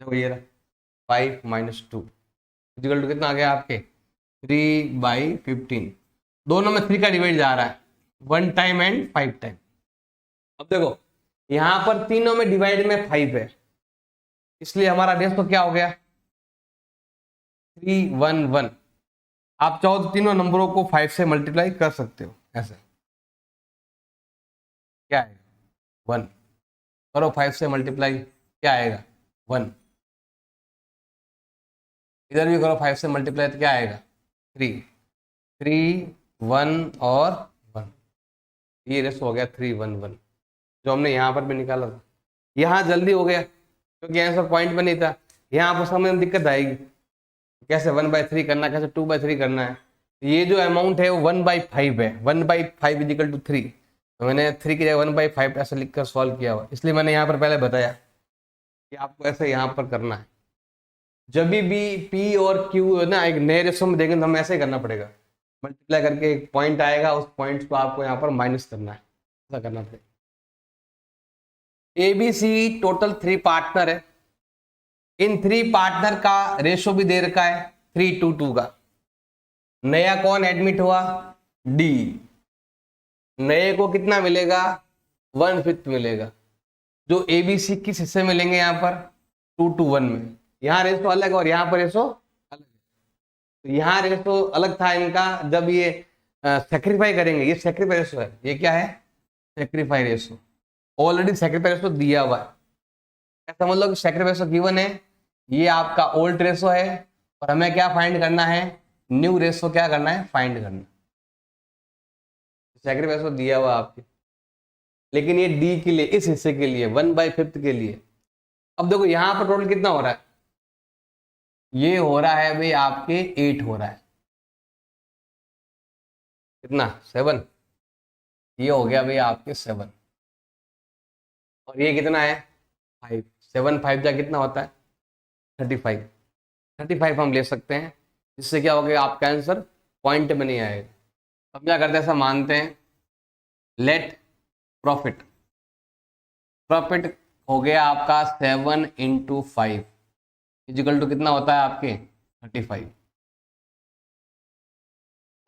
देखो ये रहा 5 - 2 इक्वल टू कितना आ गया आपके? 3/15। दोनों में 3 का डिवाइड जा रहा है, 1 टाइम एंड 5 टाइम। अब देखो यहाँ पर तीनों में डिवाइड में 5 है, इसलिए हमारा रेशो क्या हो गया? 3:1:1। आप चाहो तो तीनों नंबरों को 5 से मल्टीप्लाई कर सकते हो, ऐसे क्या आएगा? 1। करो 5 से मल्टीप्लाई, क्या आएगा? 1। इधर भी करो 5 से मल्टीप्लाई, तो क्या आएगा? 3। 3 1 और 1, ये रेशो हो गया 3:1:1, जो हमने यहाँ पर भी निकाला था। यहाँ जल्दी हो गया क्योंकि आंसर पॉइंट में नहीं था। यहाँ पर समझ में दिक्कत आएगी, कैसे 1/3 करना है, कैसे 2/3 करना है। ये जो अमाउंट है वो 1/5 है, 1/5 इक्वल टू 3, तो मैंने 3 की जगह 1/5 ऐसे लिखकर सॉल्व किया हुआ, इसलिए मैंने यहाँ पर पहले बताया कि आपको ऐसे यहाँ पर करना है। जब भी पी और क्यू ना एक नए रेशो में देखें तो हमें ऐसे ही करना पड़ेगा, मल्टीप्लाई करके एक पॉइंट आएगा, उस पॉइंट को आपको यहाँ पर माइनस करना है, ऐसा करना पड़ेगा। ABC टोटल 3 पार्टनर है, इन थ्री पार्टनर का रेशो भी दे रखा है 3:2 का। नया कौन एडमिट हुआ? डी। नए को कितना मिलेगा? 1/5 मिलेगा। जो एबीसी किस हिस्से में लेंगे यहाँ पर? 2:1 में। यहाँ रेशो अलग है और यहाँ पर रेशो अलग है। तो यहाँ रेशो अलग था इनका जब ये सेक्रीफाई करेंगे। ये सेक्रीफाई रेशो है, ये क्या है? Sacrifice ratio. Already sacrifice ratio दिया हुआ है, समझ लो कि सेक्रीफाई रेशो गिवन है। ये आपका ओल्ड रेशो है और हमें क्या फाइंड करना है? न्यू रेशो क्या करना है? फाइंड करना। सेक्रीफाई रेशो दिया हुआ आपके, लेकिन ये डी के लिए, इस हिस्से के लिए 1/5 के लिए। अब देखो यहाँ पर टोटल कितना हो रहा है? ये हो रहा है भाई आपके 8 हो रहा है। कितना? 7। ये हो गया भाई आपके 7 और ये कितना है? 5। 7 5 जा कितना होता है? 35। 35 हम ले सकते हैं, जिससे क्या हो गया आपका आंसर पॉइंट में नहीं आएगा। अब क्या करते हैं, ऐसा मानते हैं लेट प्रॉफिट। प्रॉफिट हो गया आपका 7 × 5 इजिकल टू कितना होता है आपके? 35।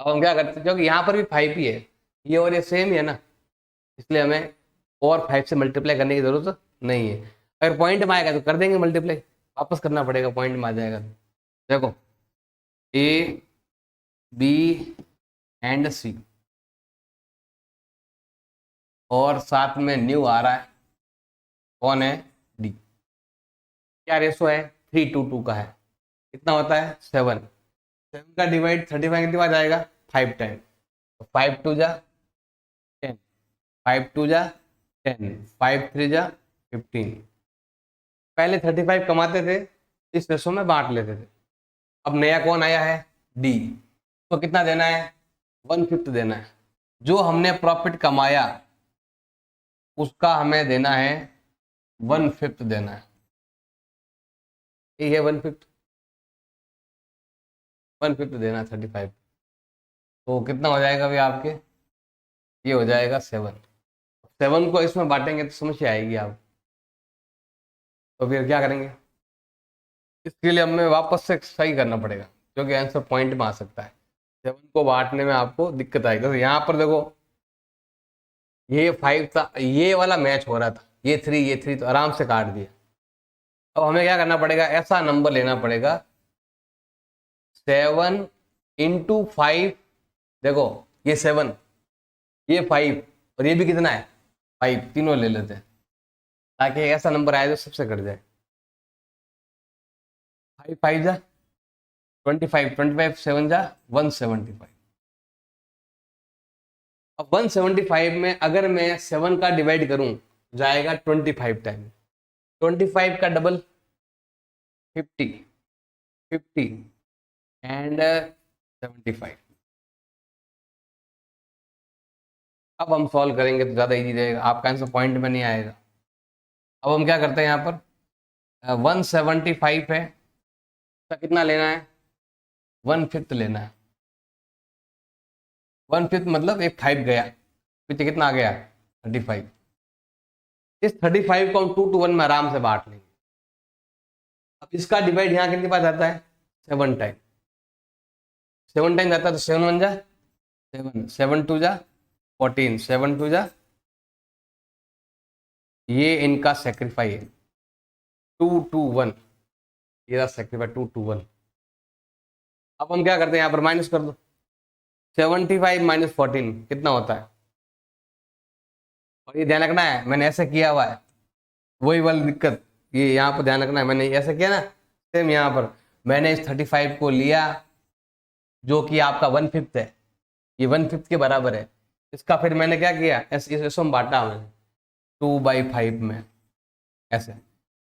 अब हम क्या करते हैं, क्योंकि यहाँ पर भी 5 ही है, ये और ये सेम ही है ना, इसलिए हमें और 5 से मल्टीप्लाई करने की जरूरत नहीं है। अगर पॉइंट में आएगा तो कर देंगे मल्टीप्लाई, वापस करना पड़ेगा, पॉइंट में आ जाएगा। देखो ए बी एंड सी और साथ में न्यू आ रहा है, कौन है? डी। क्या रेशो है? 3:2 का है। कितना होता है? 7। 7 का डिवाइड 35 कितनी बार जाएगा? 5 टाइम। 5 2 जा 10, 5 2 जा 10, 5 3 जा 15। पहले 35 कमाते थे, इस रेशो में बांट लेते थे। अब नया कौन आया है? डी। तो कितना देना है? 1/5 देना है। जो हमने प्रॉफिट कमाया उसका हमें देना है 1/5 देना है। ये है 1/5, 1/5 देना है 35। तो कितना हो जाएगा भाई आपके? ये हो जाएगा 7। 7 को इसमें बांटेंगे तो समस्या आएगी आप, तो फिर क्या करेंगे? इसके लिए हमें वापस से सही करना पड़ेगा, क्योंकि आंसर पॉइंट में आ सकता है। 7 को बांटने में आपको दिक्कत आएगी। तो यहाँ पर देखो ये 5 था, ये वाला मैच हो रहा था, ये 3 तो आराम से काट दिया। अब हमें क्या करना पड़ेगा? ऐसा नंबर लेना पड़ेगा 7 × 5। देखो ये 7, ये 5 और ये भी कितना है? 5। तीनों ले लेते हैं ताकि ऐसा नंबर आए जो सबसे कट जाए। 5 5 जा 25, 25 7 जा 175। अब 175 में अगर मैं 7 का डिवाइड करूं जाएगा 25 टाइम। 25 का डबल 50, 50 एंड 75। अब हम सॉल्व करेंगे तो ज़्यादा इजी रहेगा, आपका आंसर पॉइंट में नहीं आएगा। अब हम क्या करते हैं, यहाँ पर 175 है तो कितना लेना है? 1/5 लेना है। 1/5 मतलब एक 5 गया, पीछे कितना आ गया? 35। इस 35 को हम 2:1 में आराम से बांट लेंगे। अब इसका डिवाइड यहाँ कितनी बार जाता है? 7 टाइम। 7 टाइम जाता है तो 7 1 जा 7, 7 2 जा 14, 7 2 जा, ये इनका सेक्रीफाई है 2:1। ये रहा सेक्रीफाई 2:1। अब हम क्या करते हैं, यहाँ पर माइनस कर दो। 75 - 14 कितना होता है? और ये ध्यान रखना है मैंने ऐसे किया हुआ है, वही वाली दिक्कत, ये यहाँ पर ध्यान रखना है, मैंने ऐसे किया ना, सेम यहाँ पर मैंने इस 35 को लिया जो कि आपका 1/5 है, ये 1/5 के बराबर है। इसका फिर मैंने क्या किया, ऐसे में बांटा मैंने 2/5 में, ऐसे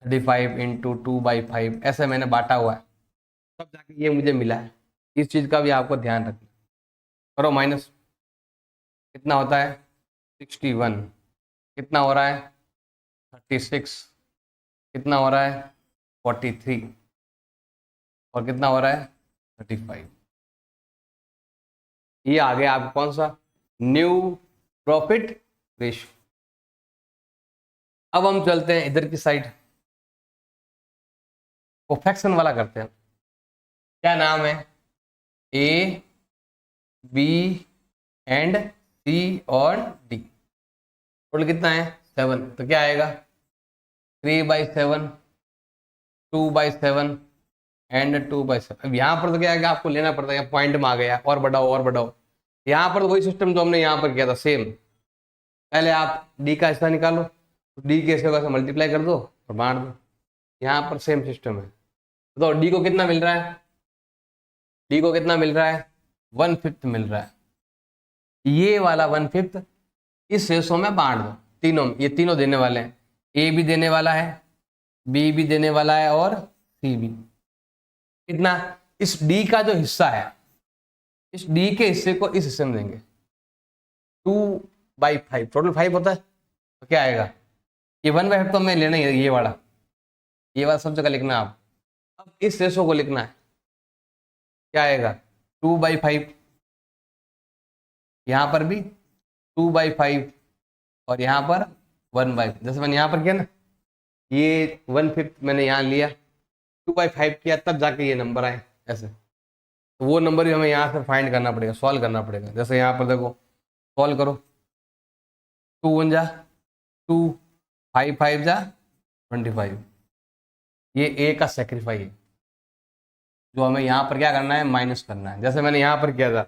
35 × 2/5 ऐसे मैंने बांटा हुआ है, तब जाके ये मुझे मिला है। इस चीज़ का भी आपको ध्यान रखना। करो माइनस, कितना होता है? 61। कितना हो रहा है? 36। कितना हो रहा है? 43। और कितना हो रहा है? 35। ये आ गया आपका कौन सा? New profit ratio. अब हम चलते हैं इधर की साइड। वो फ्रैक्शन वाला करते हैं। क्या नाम है? ए, बी एंड सी और डी। टोटल कितना है? 7। तो क्या आएगा? 3/7, 2/7 एंड 2/7। अब यहाँ पर तो क्या है कि आपको लेना पड़ता है, पॉइंट में आ गया और बढ़ाओ और बढ़ाओ। यहाँ पर तो वही सिस्टम जो हमने यहाँ पर किया था, सेम। पहले आप डी का हिस्सा निकालो, डी के हिस्से को मल्टीप्लाई कर दो और बांट दो। यहाँ पर सेम सिस्टम है। तो डी को कितना मिल रहा है? डी को कितना मिल रहा है? 1/5 मिल रहा है। ये वाला 1/5 इस रेशो में बांट दो तीनों। ये तीनों देने वाले हैं, ए भी देने वाला है, बी भी देने वाला है और सी भी। कितना? इस डी का जो हिस्सा है, इस डी के हिस्से को इस हिस्से में देंगे। 2/5, टोटल 5 होता है। तो क्या आएगा? ये 1/5 तो हमें लेना ही है, ये वाला सब जगह लिखना है आप। अब इस रेशो को लिखना है। क्या आएगा? 2/5, यहाँ पर भी 2/5 और यहाँ पर 1/5। जैसे मैंने यहाँ पर किया ना, ये 1/5 मैंने यहाँ लिया, 2/5 किया, तब जाके ये नंबर आए ऐसे। तो वो नंबर भी हमें यहाँ से फाइंड करना पड़ेगा, सॉल्व करना पड़ेगा। जैसे यहाँ पर देखो, सॉल्व करो। 2 1 जा 2, 5 5 जा 25। ये ए का सेक्रीफाइस है, जो हमें यहाँ पर क्या करना है? माइनस करना है। जैसे मैंने यहाँ पर किया था,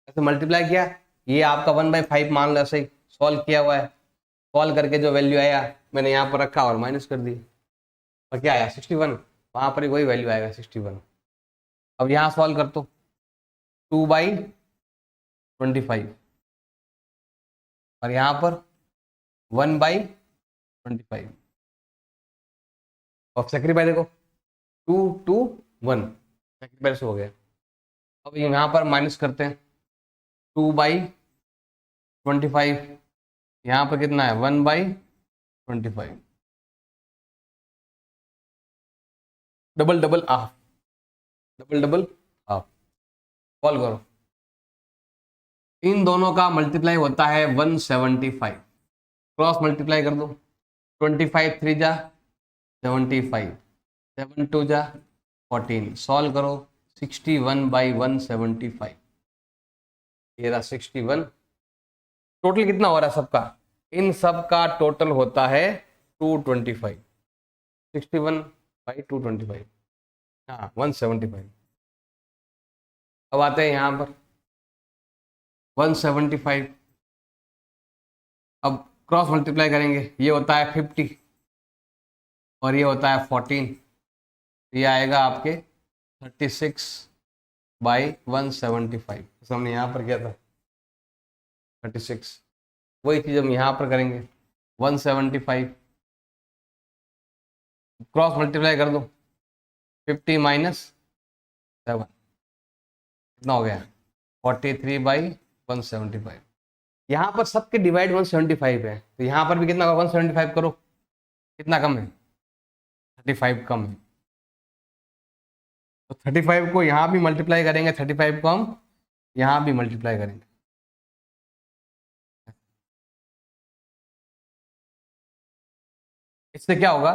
ऐसे मल्टीप्लाई किया, ये आपका 1/5 मान लो, ऐसे ही सॉल्व किया हुआ है। सॉल्व करके जो वैल्यू आया मैंने यहाँ पर रखा और माइनस कर दी, और क्या आया? 61। वहाँ पर ही वही वैल्यू आएगा, 61। अब यहाँ सॉल्व कर दो, 2/25 और यहाँ पर 1/25। और सेक्रीफाई देखो, 2 2 1, सेक्रीफाइस हो गया। अब यहाँ पर माइनस करते हैं, 2/25, यहाँ पर कितना है? 1/25। Double double half, double double half. Solve करो, इन दोनों का मल्टीप्लाई होता है 175। क्रॉस मल्टीप्लाई कर दो, 25 3 जा 75, 7 2 जा 14। सॉल्व करो, 61/175। ये रहा 61। टोटल कितना हो रहा है सबका? इन सब का टोटल होता है 225। 61/225, हाँ 175। अब आते हैं यहाँ पर 175। अब क्रॉस मल्टीप्लाई करेंगे, ये होता है 50 और ये होता है 14। ये आएगा आपके 36/175। तो हमने यहाँ पर किया था 36, वही चीज़ हम यहाँ पर करेंगे। 175 क्रॉस मल्टीप्लाई कर दो, 50 - 7 कितना हो गया? 43/175। यहाँ पर सबके डिवाइड 175 है, तो यहाँ पर भी कितना होगा? 175 करो, कितना कम है? 35 कम है। तो 35 को यहाँ भी मल्टीप्लाई करेंगे, 35 को हम यहाँ भी मल्टीप्लाई करेंगे। इससे क्या होगा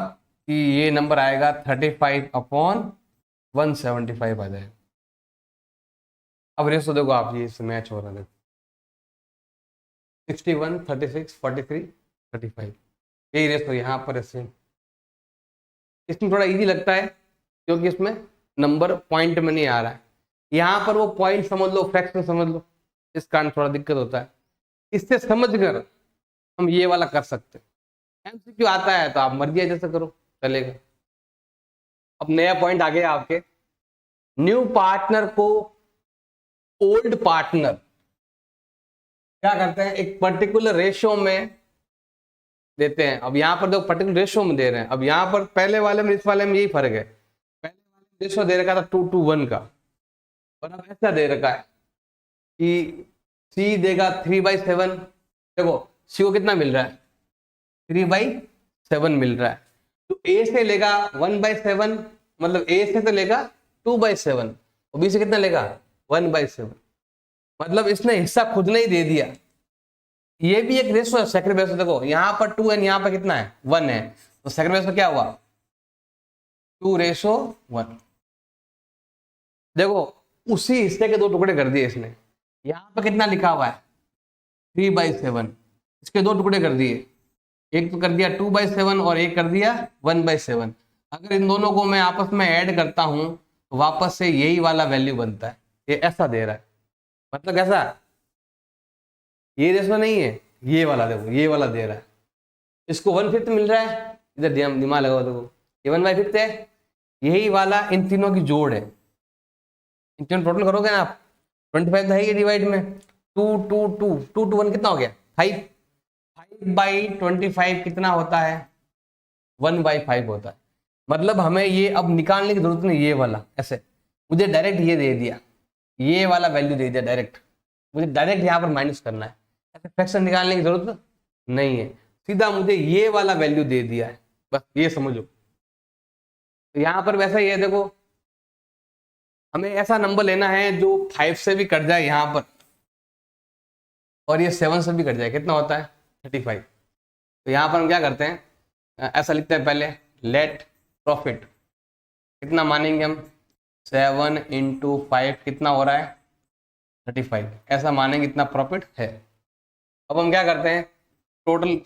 कि ये नंबर आएगा 35/175 आ जाएगा। अब रेशो देखो आप, ये मैच हो रहा है, 61 36 43 35, यही रेशो यहाँ पर है। इसमें थोड़ा इजी लगता है क्योंकि इसमें नंबर पॉइंट में नहीं आ रहा है। यहाँ पर वो पॉइंट समझ लो, फ्रैक्शन समझ लो, इस कारण थोड़ा दिक्कत होता है। इससे समझकर हम ये वाला कर सकते हैं। एमसीक्यू आता है तो आप मर्जी जैसे करो, चलेगा। अब नया पॉइंट आ गया आपके, न्यू पार्टनर को ओल्ड पार्टनर क्या करते हैं? एक पर्टिकुलर रेशियो में देते हैं। अब यहाँ पर दो पर्टिकुलर रेशियो में दे रहे हैं। अब यहाँ पर पहले वाले में इस वाले में यही फर्क है, पहले वाले रेशियो दे रखा था 2:1 का, और अब ऐसा दे रखा है कि सी देगा 3/7। देखो सी को कितना मिल रहा है? 3/7 मिल रहा है। तो ए से लेगा 1/7, मतलब ए से तो लेगा 2/7, और बी से कितना लेगा? 1/7। मतलब इसने हिस्सा खुद ने ही दे दिया। ये भी एक रेशो है, सेकंड रेशो। देखो यहाँ पर 2 है, यहाँ पर कितना है? 1 है, तो सेकंड रेशो क्या हुआ? 2:1। देखो उसी हिस्से के दो टुकड़े कर दिए इसने। यहाँ पर कितना लिखा हुआ है 3/7, इसके दो टुकड़े कर दिए, एक तो कर दिया 2/7 और एक कर दिया 1/7। अगर इन दोनों को मैं आपस में ऐड करता हूं तो वापस से यही वाला वैल्यू बनता है। ये ऐसा दे रहा है, मतलब कैसा, ये रेशो नहीं है, ये वाला देखो, ये वाला दे रहा है। इसको 1/5 मिल रहा है, इधर दिमाग लगाओ, देखो ये 1/5 है, यही वाला इन तीनों की जोड़ है। इन तीनों टोटल करोगे ना आप, 25 है ये डिवाइड में 2 2 2 2 2 1 कितना हो गया 5। 5/25 कितना होता है 1/5 होता है। मतलब हमें ये अब निकालने की जरूरत नहीं, ये वाला ऐसे मुझे डायरेक्ट ये दे दिया, ये वाला वैल्यू दे दिया डायरेक्ट, मुझे डायरेक्ट यहाँ पर माइनस करना है, ऐसे फ्रैक्शन निकालने की जरूरत नहीं है, सीधा मुझे ये वाला वैल्यू दे दिया है, बस ये समझो। तो यहाँ पर वैसा ही है, देखो हमें ऐसा नंबर लेना है जो 5 से भी कट जाए यहाँ पर और ये 7 से भी कट जाए, कितना होता है 35। तो यहाँ पर हम क्या करते हैं, ऐसा लिखते हैं पहले, लेट प्रॉफिट कितना मानेंगे हम, 7 × 5 कितना हो रहा है 35, ऐसा मानेंगे इतना प्रॉफिट है। अब हम क्या करते हैं, टोटल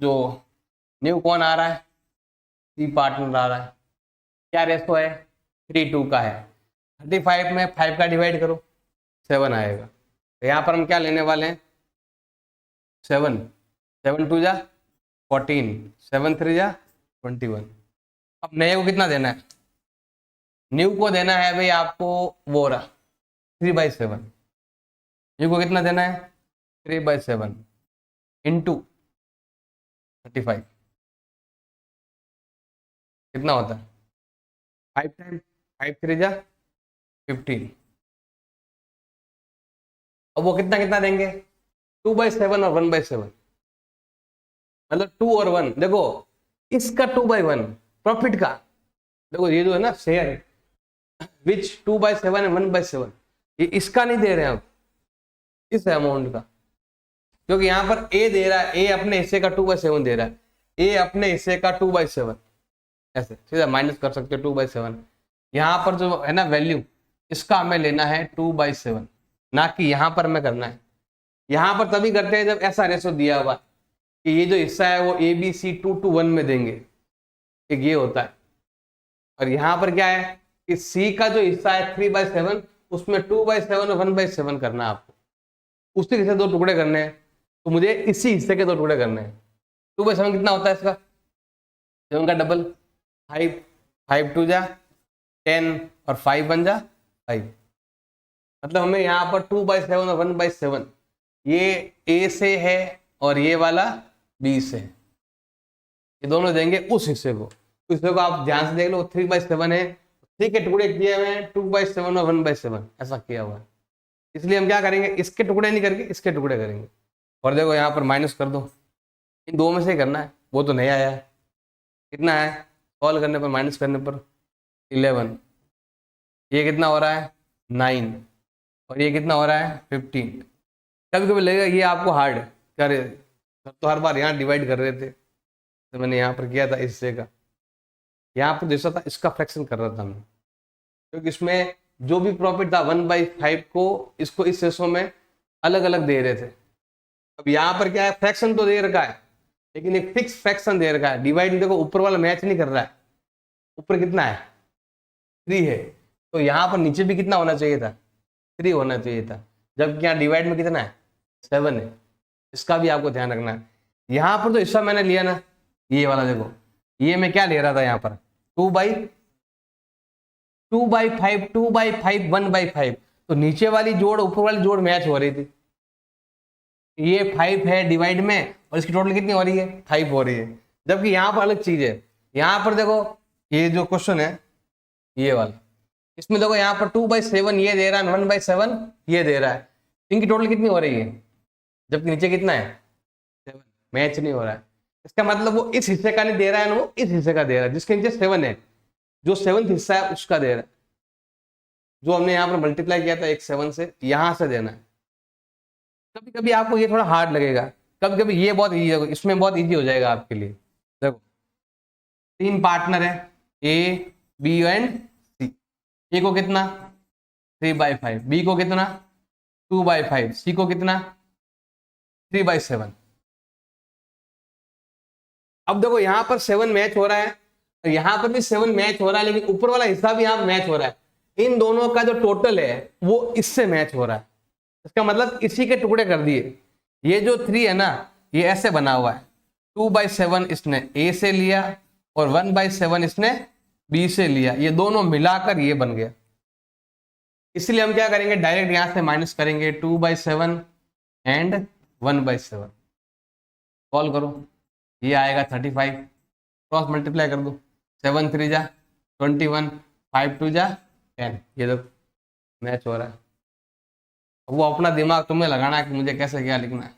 जो न्यू कौन आ रहा है, सी पार्टनर आ रहा है, क्या रेशो है 3:2 का है। 35 में 5 का डिवाइड करो 7 आएगा। तो यहाँ पर हम क्या लेने वाले हैं 7 7 2 जा 14, 7 3 जा 21। अब नए को कितना देना है, न्यू को देना है भाई आपको वो रहा 3/7, न्यू को कितना देना है 3/7 इंटू 35 कितना होता है 5 टाइम 5 3 जा 15। अब वो कितना कितना देंगे 2/7 और 1/7, मतलब 2 और 1। देखो इसका 2/1 प्रॉफिट का, देखो ये जो है ना शेयर विच 2/7 है 1/7, ये इसका नहीं दे रहे हैं अब, इस अमाउंट का, क्योंकि यहाँ पर ए दे रहा है, ए अपने हिस्से का 2/7 दे रहा है, ए अपने हिस्से का 2/7, ऐसे सीधा माइनस कर सकते हो 2/7। यहाँ पर जो है ना वैल्यू, इसका हमें लेना है 2/7, ना कि यहाँ पर हमें करना है। यहाँ पर तभी करते हैं जब ऐसा रेशो दिया हुआ कि ये जो हिस्सा है वो ABC 2:1 में देंगे, एक ये होता है। और यहाँ पर क्या है कि C का जो हिस्सा है 3/7, उसमें 2/7 और 1/7 करना है आपको, उसी से दो टुकड़े करने हैं, तो मुझे इसी हिस्से के दो टुकड़े करने हैं। 2/7 कितना होता है इसका, 7 का डबल 5, 5 2 जा 10 और 5 1 जा 5, मतलब हमें यहाँ पर 2/7 और 1/7, ये A से है और ये वाला B से है, ये दोनों देंगे उस हिस्से को। उस हिस्से को आप ध्यान से देख लो, 3/7 है, 3 के टुकड़े किए हुए हैं, 2/7 और 1/7 ऐसा किया हुआ है। इसलिए हम क्या करेंगे, इसके टुकड़े नहीं करके इसके टुकड़े करेंगे। और देखो यहाँ पर माइनस कर दो, इन दो में से करना है, वो तो नहीं आया है, कितना है सॉल्व करने पर, माइनस करने पर 11, ये कितना हो रहा है 9 और ये कितना हो रहा है 15। कभी कभी लगेगा ये आपको हार्ड करे, तो हर बार यहाँ डिवाइड कर रहे थे, तो मैंने यहाँ पर किया था इससे का, यहाँ पर जैसा था इसका फ्रैक्शन कर रहा था मैं, क्योंकि इसमें जो भी प्रॉफिट था 1/5 को इसको इस रेशो में अलग अलग दे रहे थे। अब यहाँ पर क्या है, फ्रैक्शन तो दे रखा है लेकिन एक फिक्स फ्रैक्शन दे रखा है, डिवाइड देखो ऊपर वाला मैच नहीं कर रहा है, ऊपर कितना है 3 है, तो यहाँ पर नीचे भी कितना होना चाहिए था 3 होना चाहिए था, जबकि यहाँ डिवाइड में कितना है 7 है। इसका भी आपको ध्यान रखना है। यहाँ पर तो हिस्सा मैंने लिया ना, ये वाला देखो, ये मैं क्या ले रहा था यहाँ पर 2/5 2/5 1/5, तो नीचे वाली जोड़ ऊपर वाली जोड़ मैच हो रही थी, ये 5 है डिवाइड में और इसकी टोटल कितनी हो रही है 5 हो रही है, जबकि यहाँ पर अलग चीज है। यहाँ पर देखो ये जो क्वेश्चन है ये वाला, इसमें देखो यहाँ पर 2/7 ये दे रहा है, 1/7 ये दे रहा है, इनकी टोटल कितनी हो रही है, जबकि नीचे कितना है 7, मैच नहीं हो रहा है। इसका मतलब वो इस हिस्से का नहीं दे रहा है ना, वो इस हिस्से का दे रहा है जिसके नीचे 7 है, जो 7th हिस्सा है उसका दे रहा है, जो हमने यहाँ पर मल्टीप्लाई किया था एक 7 से, यहां से देना है। कभी कभी आपको ये थोड़ा हार्ड लगेगा, कभी कभी ये बहुत इजी होगा, इसमें बहुत इजी हो जाएगा आपके लिए। देखो 3 पार्टनर है A बी एंड सी। ए को कितना 3/5, बी को कितना 2/5, सी को कितना 3/7। अब देखो यहां पर 7 मैच हो रहा है, यहां पर भी 7 मैच हो रहा है, लेकिन ऊपर वाला हिस्सा भी यहां मैच हो रहा है। इन दोनों का जो टोटल है वो इससे मैच हो रहा है, इसका मतलब इसी के टुकड़े कर दिए। ये जो 3 है ना, ये ऐसे बना हुआ है, 2/7 इसने ए से लिया और 1/7 इसने बी से लिया, ये दोनों मिलाकर ये बन गया। इसलिए हम क्या करेंगे, डायरेक्ट यहां से माइनस करेंगे 2/7 एंड 1/7। सॉल्व करो, ये आएगा 35, क्रॉस मल्टीप्लाई कर दो, 7 3 जा 21, 5 2 जा 10, ये देखो मैच हो रहा है। वो अपना दिमाग तुम्हें लगाना है कि मुझे कैसे क्या लिखना है।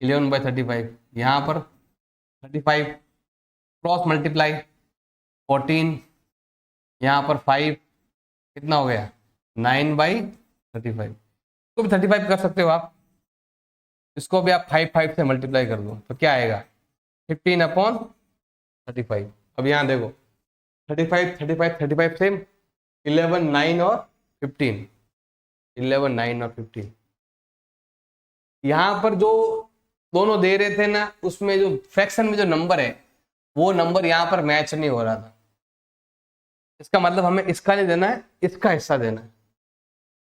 11/35 यहाँ पर 35, क्रॉस मल्टीप्लाई 14, यहाँ पर 5, कितना हो गया 9/35। इसको भी 35 कर सकते हो आप, इसको भी आप 5 से मल्टीप्लाई कर दो तो क्या आएगा 15/35। अब यहाँ देखो 35 35 35 सेम, 11 9 और 15, 11 9 और 15। यहाँ पर जो दोनों दे रहे थे ना, उसमें जो फ्रैक्शन में जो नंबर है वो नंबर यहाँ पर मैच नहीं हो रहा था। इसका मतलब हमें इसका नहीं देना है, इसका हिस्सा देना है।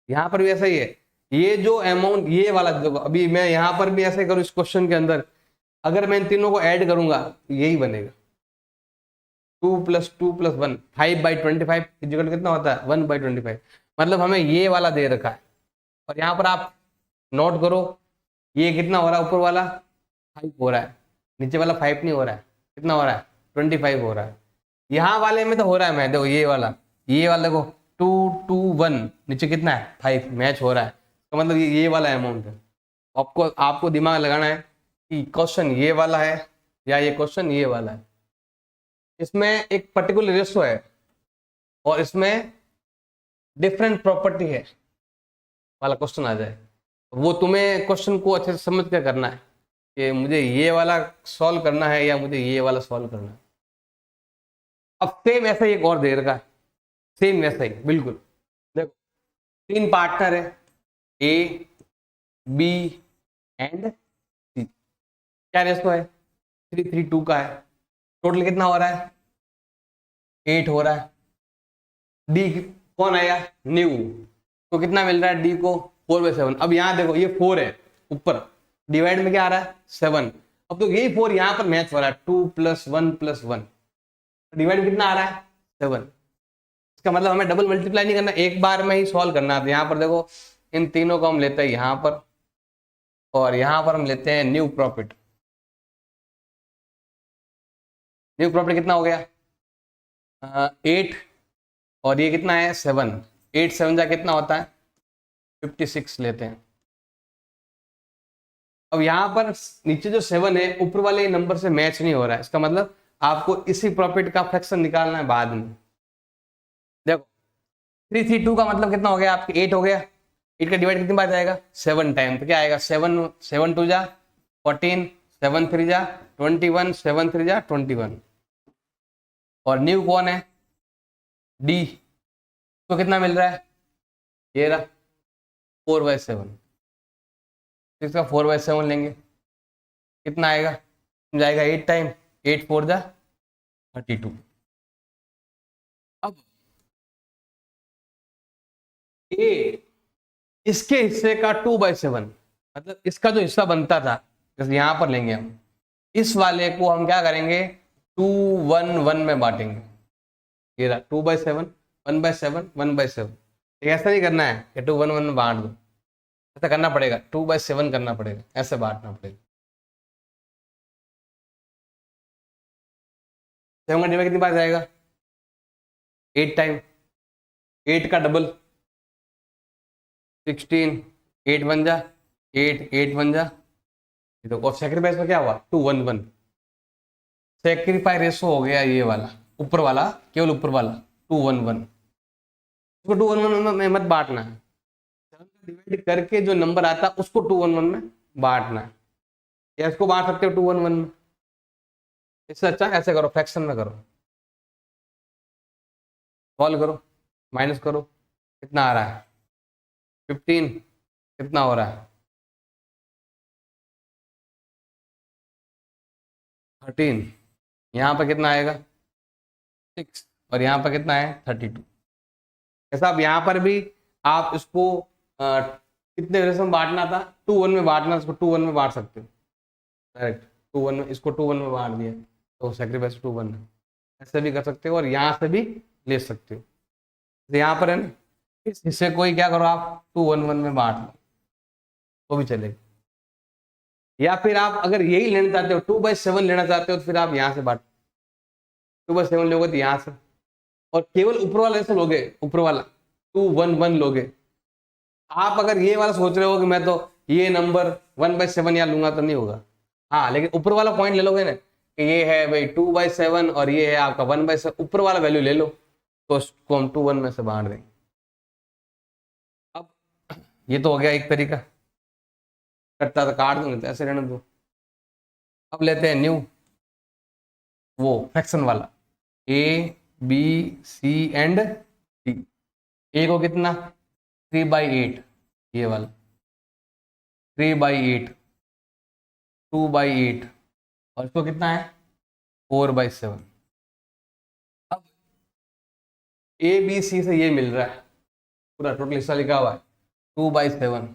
यहाँ पर भी ऐसा ही है, ये जो अमाउंट ये वाला देखो, अभी मैं यहाँ पर भी ऐसे करूँ इस क्वेश्चन के अंदर, अगर मैं इन तीनों को ऐड करूंगा यही बनेगा 2 + 2 + 1, 5/25 इक्वल कितना होता है 1/25। मतलब हमें ये वाला दे रखा है, और यहाँ पर आप नोट करो ये कितना हो रहा है, ऊपर वाला 5 हो रहा है, नीचे वाला 5 नहीं हो रहा है, कितना हो रहा है 25 हो रहा है। यहाँ वाले में तो हो रहा है, मैं देखो ये वाला देखो 2 2 1, नीचे कितना है 5, मैच हो रहा है, तो मतलब ये वाला अमाउंट है। आपको दिमाग लगाना है कि क्वेश्चन ये वाला है या ये क्वेश्चन ये वाला है। इसमें एक पर्टिकुलर रेशो है और इसमें डिफरेंट प्रॉपर्टी है वाला क्वेश्चन आ जाए, वो तुम्हें क्वेश्चन को अच्छे से समझ कर करना है कि मुझे ये वाला सॉल्व करना है या मुझे ये वाला सॉल्व करना है। अब सेम ऐसा ही एक और दे रखा है, सेम वैसा ही बिल्कुल। देखो 3 पार्टनर है ए बी एंड सी, क्या रेशो है 3:3:2 का है। टोटल कितना हो रहा है 8 हो रहा है। डी कौन आया न्यू, तो कितना मिल रहा है डी को 4/7। अब यहाँ देखो ये 4 है ऊपर, डिवाइड में क्या आ रहा है 7। अब तो यही 4 यहाँ पर मैच हो रहा है 2 + 1 + 1, डिवाइड कितना आ रहा है 7। इसका मतलब हमें डबल मल्टीप्लाई नहीं करना, एक बार में ही सॉल्व करना है। यहाँ पर देखो इन तीनों को हम लेते हैं यहाँ पर, और यहाँ पर हम लेते हैं न्यू प्रॉफिट। न्यू प्रॉफिट कितना हो गया 8, और ये कितना है 7, 8 7 जा कितना होता है 56 लेते हैं। अब यहाँ पर नीचे जो 7 है ऊपर वाले नंबर से मैच नहीं हो रहा है, इसका मतलब आपको इसी प्रॉफिट का फ्रैक्शन निकालना है बाद में। देखो 3:3:2 का मतलब कितना हो गया आपके 8 हो गया, 8 का डिवाइड कितनी बार जाएगा 7 टाइम, तो क्या आएगा 7 7 2 जा 14, 7 3 जा 21, 7 3 जा 21। और न्यू कौन है डी, तो कितना मिल रहा है ये रहा 4/7। इसका 4/7 लेंगे कितना आएगा, जाएगा 8 टाइम, 8 4 जा 32। अब ए इसके हिस्से का 2/7, मतलब इसका जो हिस्सा बनता था जैसे यहां पर लेंगे हम, इस वाले को हम क्या करेंगे 2 1 1 में बांटेंगे। ये रहा 2/7 1/7 1/7। ऐसा नहीं करना है कि 2 1 1 में बांट दो, ऐसा करना पड़ेगा 2/7 करना पड़ेगा, ऐसे बांटना पड़ेगा। 7 का डिवाइड कितनी बार जाएगा 8 टाइम, 8 का डबल 16, 8 1 जा 8, 8 1 जा, तो और सेक्रीफाइस में क्या हुआ 2 1 1, सेक्रीफाइस रेशो हो गया ये वाला ऊपर वाला, केवल ऊपर वाला 2 1 1। उसको 2 1 1 में मत बांटना है, डिवाइड करके जो नंबर आता है उसको 2 1 1 में बांटना है, या इसको बांट सकते हो 2 1 1 में। इससे अच्छा ऐसे करो फ्रैक्शन में करो। सॉल्व करो, माइनस करो, कितना आ रहा है 15, कितना हो रहा है 13, यहाँ पर कितना आएगा 6, और यहाँ पर कितना है 32। ऐसा अब यहाँ पर भी आप इसको कितने रेशो में बांटना था, 2:1 में बांटना, इसको 2:1 में बांट सकते हो डायरेक्ट, 2:1 में, इसको 2:1 में बांट दिया तो सेक्रीफाइस 2:1 है। ऐसे भी कर सकते हो और यहाँ से भी ले सकते हो। तो यहाँ पर है ना, इस हिस्से को ही क्या करो आप 2:1 में बांट लो तो भी चलेगा, या फिर आप अगर यही लेना चाहते हो 2/7 लेना चाहते हो तो फिर आप यहाँ से बांट 2/7 लोगे तो यहाँ से, और केवल ऊपर वाला ऐसा लोगे, ऊपर वाला 2:1 लोगे। आप अगर ये वाला सोच रहे हो कि मैं तो ये नंबर 1/7 यहाँ लूंगा तो नहीं होगा, हाँ, लेकिन ऊपर वाला पॉइंट ले लोगे ना कि ये है भाई 2/7 और ये है आपका 1/7, ऊपर वाला वैल्यू ले लो तो उसको हम 2:1 में से बांट देंगे। अब ये तो हो गया एक तरीका, कटता तो काट दूंगे तो ऐसे रहने दो। अब लेते हैं न्यू वो फ्रैक्शन वाला, A B C and D. A को कितना 3/8, ये वाला 3/8, 2/8, और इसको कितना है 4/7। अब ए बी सी से ये मिल रहा है, पूरा टोटल हिस्सा लिखा हुआ है 2/7,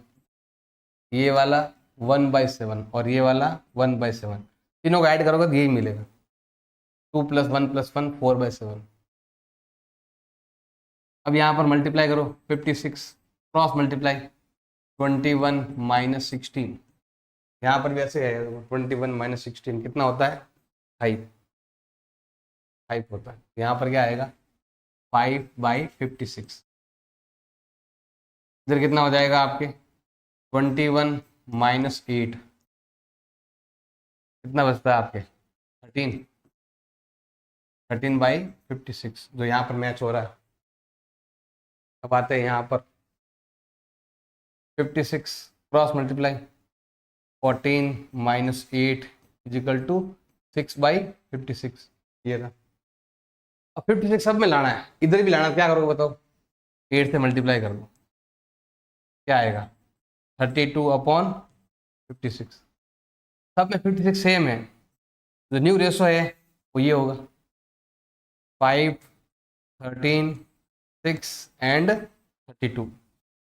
ये वाला 1/7 और ये वाला 1/7, तीनों को ऐड करोगे तो यही मिलेगा 2 + 1 + 1 4/7। अब यहाँ पर मल्टीप्लाई करो 56, क्रॉस मल्टीप्लाई 21 - 16, यहाँ पर भी ऐसे है 21 - 16 कितना होता है 5 होता है। यहाँ पर क्या आएगा 5/56, इधर कितना हो जाएगा आपके 21 - 8, कितना बचता है आपके 13/56 जो यहाँ पर मैच हो रहा है। अब आते हैं यहाँ पर 56 क्रॉस मल्टीप्लाई 14 - 8 = 6/56, ये था। अब 56 सब में लाना है, इधर भी लाना है, क्या करोगे बताओ 8 से मल्टीप्लाई कर दो, क्या आएगा 32/56। सब में 56 सेम है, जो न्यू रेशो है वो ये होगा 5, 13, 6 एंड 32,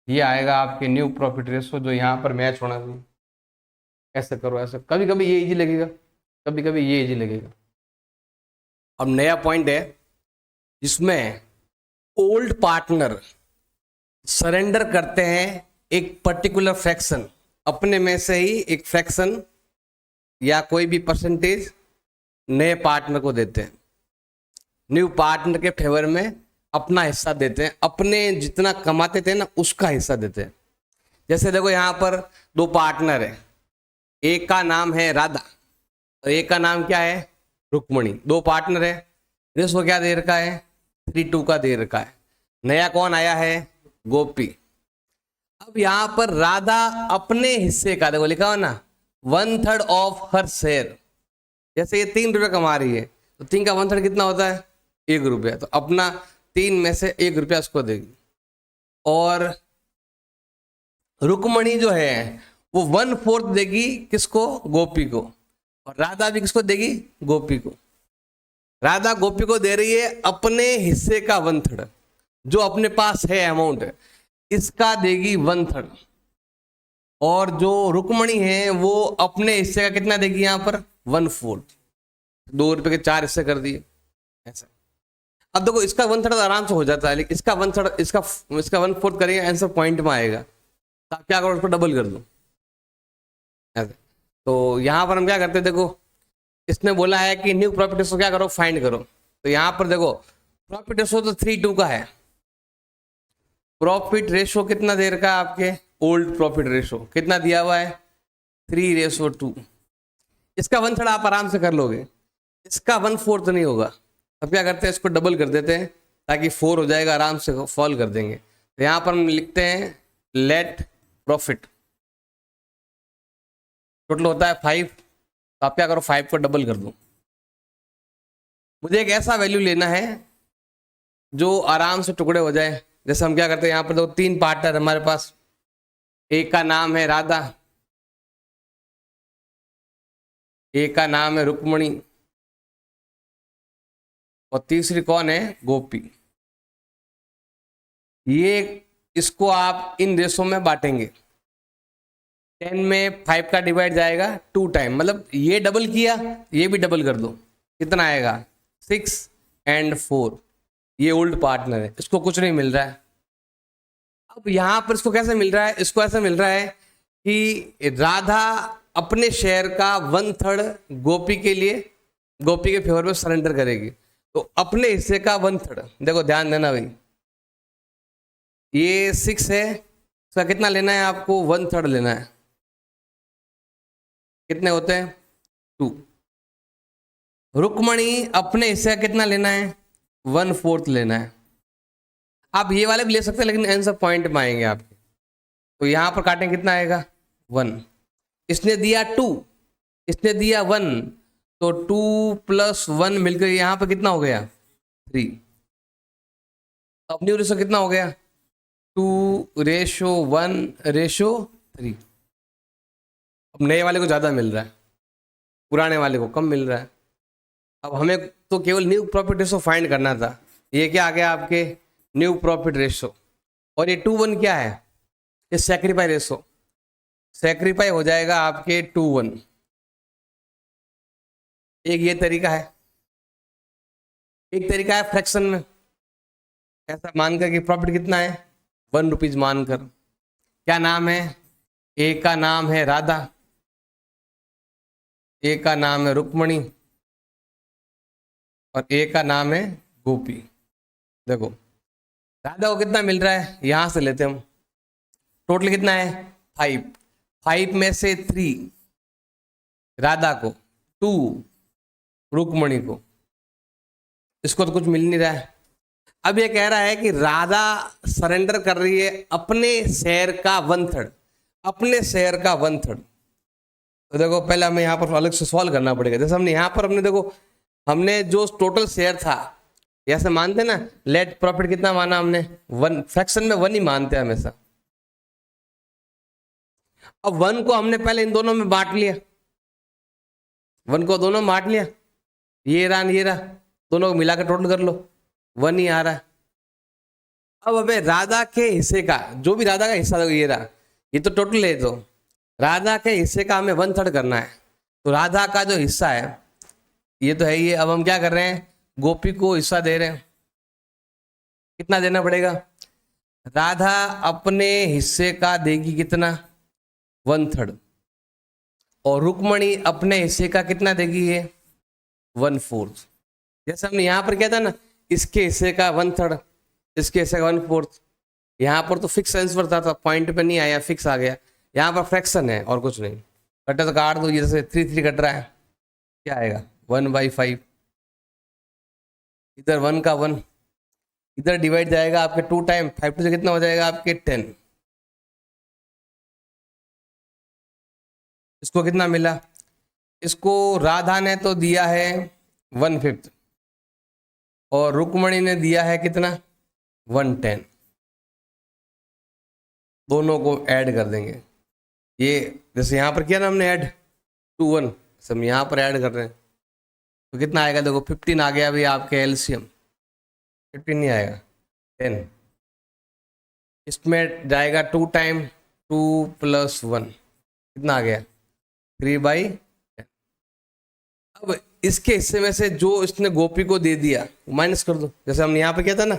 ये आएगा आपके न्यू प्रॉफिट रेशो जो यहाँ पर मैच होना चाहिए। ऐसे करो, ऐसे कभी कभी ये इजी लगेगा, कभी कभी ये इजी लगेगा। अब नया पॉइंट है जिसमें ओल्ड पार्टनर सरेंडर करते हैं एक पर्टिकुलर फ्रैक्शन, अपने में से ही एक फ्रैक्शन या कोई भी परसेंटेज नए पार्टनर को देते हैं, न्यू पार्टनर के फेवर में अपना हिस्सा देते हैं, अपने जितना कमाते थे ना उसका हिस्सा देते हैं। जैसे देखो यहाँ पर 2 पार्टनर है, एक का नाम है राधा और एक का नाम क्या है रुक्मणी, 2 पार्टनर है, रेशो क्या दे रखा है 3:2 का दे रखा है। नया कौन आया है गोपी। अब यहाँ पर राधा अपने हिस्से का देखो लिखा हो ना 1/3 ऑफ हर शेयर, जैसे ये 3 रुपये कमा रही है तो 3 का 1/3 कितना होता है 1 रुपया, तो अपना 3 में से 1 रुपया उसको देगी। और रुक्मणी जो है वो 1/4 देगी किसको गोपी को, और राधा भी किसको देगी गोपी को। राधा गोपी को दे रही है अपने हिस्से का 1/3, जो अपने पास है अमाउंट इसका देगी 1/3, और जो रुक्मणी है वो अपने हिस्से का कितना देगी यहाँ पर 1/4, 2 रुपए के 4 हिस्से कर दिए ऐसा। अब देखो इसका 1/3 आराम से हो जाता है, लेकिन इसका 1/3 इसका 1/4 करेंगे आंसर पॉइंट में आएगा, तो आप क्या करो उसको डबल कर दो ऐसे। तो यहाँ पर हम क्या करते हैं देखो इसने बोला है कि न्यू प्रॉफिट रेशो क्या करो फाइंड करो, तो यहाँ पर देखो प्रॉफिट रेशो तो 3:2 का है, प्रॉफिट रेशो कितना दे रखा है आपके ओल्ड प्रॉफिट रेशो कितना दिया हुआ है 3:2, इसका 1/3 आप आराम से कर लोगे, इसका 1/4 तो नहीं होगा। अब क्या करते हैं इसको डबल कर देते हैं ताकि 4 हो जाएगा, आराम से सॉल्व कर देंगे। तो यहाँ पर हम लिखते हैं लेट प्रॉफिट टोटल होता है 5, तो आप क्या करो 5 को डबल कर दो। मुझे एक ऐसा वैल्यू लेना है जो आराम से टुकड़े हो जाए। जैसे हम क्या करते हैं, यहाँ पर दो 3 पार्टनर हमारे पास, एक का नाम है राधा, एक का नाम है रुक्मणी, और तीसरी कौन है, गोपी। ये इसको आप इन रेशो में बांटेंगे। 10 में 5 का डिवाइड जाएगा 2 टाइम, मतलब ये डबल किया, ये भी डबल कर दो, कितना आएगा 6 एंड 4। ये ओल्ड पार्टनर है, इसको कुछ नहीं मिल रहा है। अब यहां पर इसको कैसे मिल रहा है, इसको ऐसा मिल रहा है कि राधा अपने शेयर का 1/3 गोपी के लिए, गोपी के फेवर में सरेंडर करेगी। तो अपने हिस्से का 1/3, देखो ध्यान देना भाई, ये 6 है, इसका कितना लेना है आपको, 1/3 लेना है। कितने होते हैं 2। रुक्मणी अपने हिस्से का कितना लेना है, 1/4 लेना है। आप ये वाले भी ले सकते हैं, लेकिन आंसर पॉइंट में आएंगे आपके। तो यहां पर काटेंगे, कितना आएगा 1। इसने दिया 2, इसने दिया 1, तो 2 + 1 मिलकर यहां पर कितना हो गया 3। अब न्यू रेशो कितना हो गया 2:1:3। अब नए वाले को ज़्यादा मिल रहा है, पुराने वाले को कम मिल रहा है। अब हमें तो केवल न्यू प्रॉफिट रेशो फाइंड करना था। ये क्या आ गया आपके, न्यू प्रॉफिट रेशो। और ये 2:1 क्या है, ये सैक्रिफाई रेशो, सैक्रिफाई हो जाएगा आपके 2:1। एक ये तरीका है, एक तरीका है फ्रैक्शन में, ऐसा मानकर कि प्रॉफिट कितना है 1 रुपीज मानकर। क्या नाम है, एक का नाम है राधा, एक का नाम है रुक्मणी, और एक का नाम है गोपी। देखो राधा को कितना मिल रहा है, यहां से लेते हम, टोटल कितना है 5। 5 में से 3 राधा को, 2 रुक्मणी को, इसको तो कुछ मिल नहीं रहा है। अब ये कह रहा है कि राधा सरेंडर कर रही है अपने शेयर का 1/3, अपने शेयर का 1/3। तो देखो पहले हमें यहाँ पर अलग से सॉल्व करना पड़ेगा। जैसे हमने यहाँ पर, हमने देखो, हमने जो टोटल शेयर था, ऐसे मानते ना, लेट प्रॉफिट कितना माना हमने 1, फ्रैक्शन में 1 ही मानते हैं हमेशा। अब 1 को हमने पहले इन दोनों में बांट लिया, 1 को दोनों में बांट लिया, ये रहा ये रहा, दोनों को मिलाकर टोटल कर लो, 1 ही आ रहा है। अब हमें राधा के हिस्से का, जो भी राधा का हिस्सा था ये रहा, ये तो टोटल है, तो राधा के हिस्से का हमें 1/3 करना है। तो राधा का जो हिस्सा है ये तो है ही है। अब हम क्या कर रहे हैं, गोपी को हिस्सा दे रहे हैं। कितना देना पड़ेगा, राधा अपने हिस्से का देगी कितना 1/3, और रुक्मणी अपने हिस्से का कितना देगी, ये 1/4। जैसे हमने यहाँ पर क्या था ना, इसके हिस्से का 1/3, इसके हिस्से का 1/4। यहाँ पर तो फिक्स आंसर था, पॉइंट पे नहीं आया, फिक्स आ गया। यहाँ पर फ्रैक्शन है और कुछ नहीं, कटे तो काट दो, जैसे 3 कट रहा है, क्या आएगा 1/5। इधर 1 का 1, इधर डिवाइड जाएगा आपके 2 टाइम, 5 से कितना हो जाएगा आपके 10। इसको कितना मिला, इसको राधा ने तो दिया है 1/5, और रुक्मणी ने दिया है कितना 1/10। दोनों को ऐड कर देंगे। ये जैसे यहाँ पर किया ना हमने ऐड 2:1, सब यहाँ पर ऐड कर रहे हैं, तो कितना आएगा, देखो 15 आ गया अभी आपके एलसीएम। 15 नहीं आएगा, 10। इसमें जाएगा 2 टाइम, 2 + 1, कितना आ गया 3/10। अब इसके हिस्से में से जो इसने गोपी को दे दिया माइनस कर दो। जैसे हमने यहाँ पे किया था ना,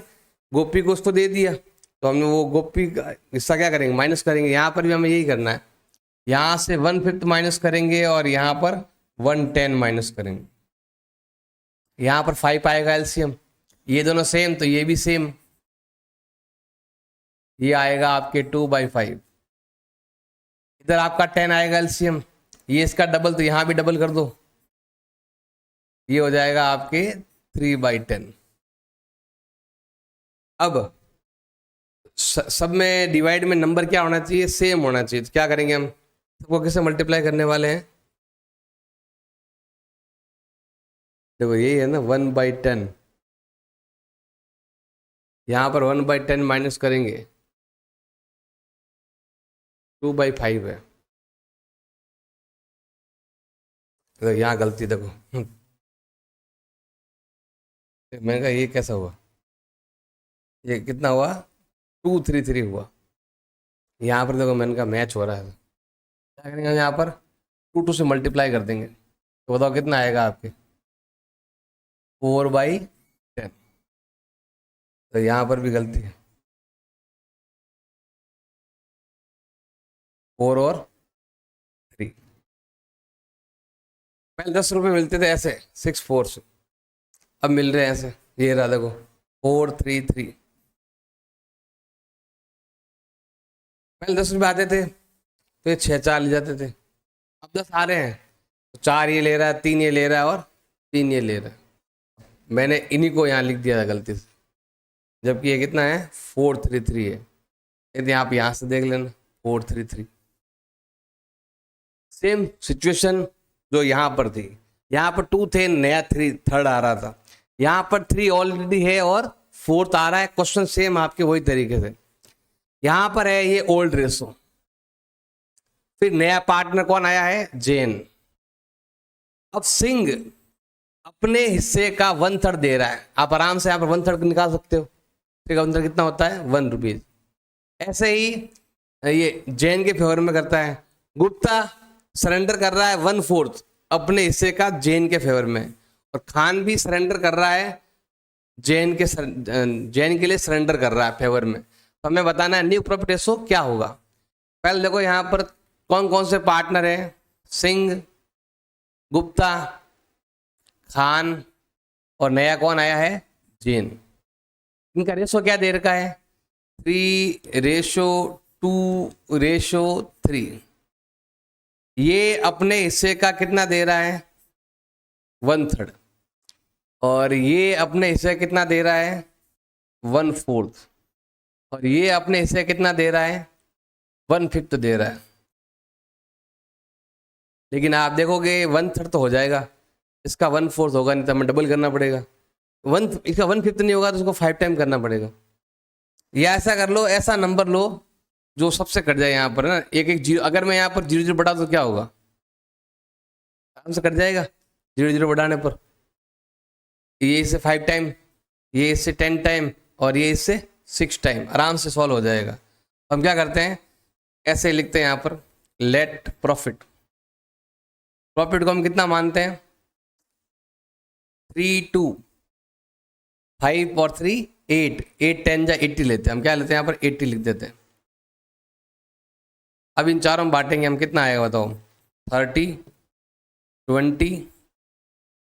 गोपी को उसको दे दिया, तो हमने वो गोपी का हिस्सा क्या करेंगे, माइनस करेंगे। यहाँ पर भी हमें यही करना है, यहाँ से 1/5 माइनस करेंगे, और यहाँ पर 1/10 माइनस करेंगे। यहाँ पर 5 आएगा एलसीएम, ये दोनों सेम, तो ये भी सेम, ये आएगा आपके 2/5। इधर आपका 10 आएगा एलसीएम, ये इसका डबल, तो यहाँ भी डबल कर दो, ये हो जाएगा आपके 3/10। अब सब में डिवाइड में नंबर क्या होना चाहिए, सेम होना चाहिए। तो क्या करेंगे हम, सबको किससे मल्टीप्लाई करने वाले हैं, देखो यही है ना 1/10, यहाँ पर 1/10 माइनस करेंगे, 2/5 है। तो यहाँ गलती देखो। मैंने कहा ये कैसा हुआ, ये कितना हुआ, 233 हुआ। यहाँ पर देखो मैंने कहा मैच हो रहा है, क्या करेंगे यहाँ पर 2 से मल्टीप्लाई कर देंगे, तो बताओ कितना आएगा आपके, 4/10। तो यहाँ पर भी गलती है, 4 और 3। पहले 10 रुपये मिलते थे ऐसे 6/4 से, अब मिल रहे हैं ऐसे, ये रहा देखो 433। पहले 10 रुपये आते थे तो ये 6-4 ले जाते थे, अब 10 आ रहे हैं तो 4 ये ले रहा है, 3 ये ले रहा है और 3 ये ले रहा है। मैंने इन्हीं को यहाँ लिख दिया था गलती से, जबकि ये कितना है 433 है। यदि आप यहाँ से देख लेना 433। सेम सिचुएशन जो यहाँ पर थी, यहाँ पर 2 थे, नया 3 आ रहा था, यहाँ पर 3 ऑलरेडी है और 4th आ रहा है। क्वेश्चन सेम आपके वही तरीके से, यहाँ पर है ये ओल्ड रेशो, फिर नया पार्टनर कौन आया है, जेन। अब सिंह अपने हिस्से का 1/3 दे रहा है, आप आराम से यहाँ पर 1/3 निकाल सकते हो। ठीक है, 1/3 कितना होता है, 1 रुपीज। ऐसे ही ये जैन के फेवर में करता है, गुप्ता सरेंडर कर रहा है 1/4 अपने हिस्से का जैन के फेवर में, और खान भी सरेंडर कर रहा है जैन के लिए सरेंडर कर रहा है फेवर में। तो हमें बताना है न्यू प्रॉफिट रेशो क्या होगा। पहले देखो यहाँ पर कौन कौन से पार्टनर है, सिंह, गुप्ता, खान और नया कौन आया है, जैन। इनका रेशो क्या दे रखा है, 3:2:3। ये अपने हिस्से का कितना दे रहा है, 1/3, और ये अपने हिस्से कितना दे रहा है, 1/4, और ये अपने हिस्से कितना दे रहा है, 1/5 दे रहा है। लेकिन आप देखोगे 1/3 तो हो जाएगा, इसका 1/4 होगा नहीं, तो हमें डबल करना पड़ेगा। इसका 1/5 नहीं होगा तो उसको 5 टाइम करना पड़ेगा। या ऐसा कर लो, ऐसा नंबर लो जो सबसे कट जाए यहाँ पर ना, एक एक जीरो। अगर मैं यहाँ पर 0 0 बढ़ा तो क्या होगा, आराम से कट जाएगा 0 0 बढ़ाने पर। ये इससे 5 टाइम, ये इससे 10 टाइम, और ये इससे 6 टाइम, आराम से सॉल्व हो जाएगा। हम क्या करते हैं, ऐसे लिखते हैं यहाँ पर, लेट प्रॉफिट। प्रॉफिट को हम कितना मानते हैं, 3 2 5 और 3 8, 8 10 जा 80 लेते हैं हम। क्या लेते हैं यहाँ पर, 80 लिख देते हैं। अब इन चारों में बांटेंगे हम, कितना आएगा बताओ, 30 20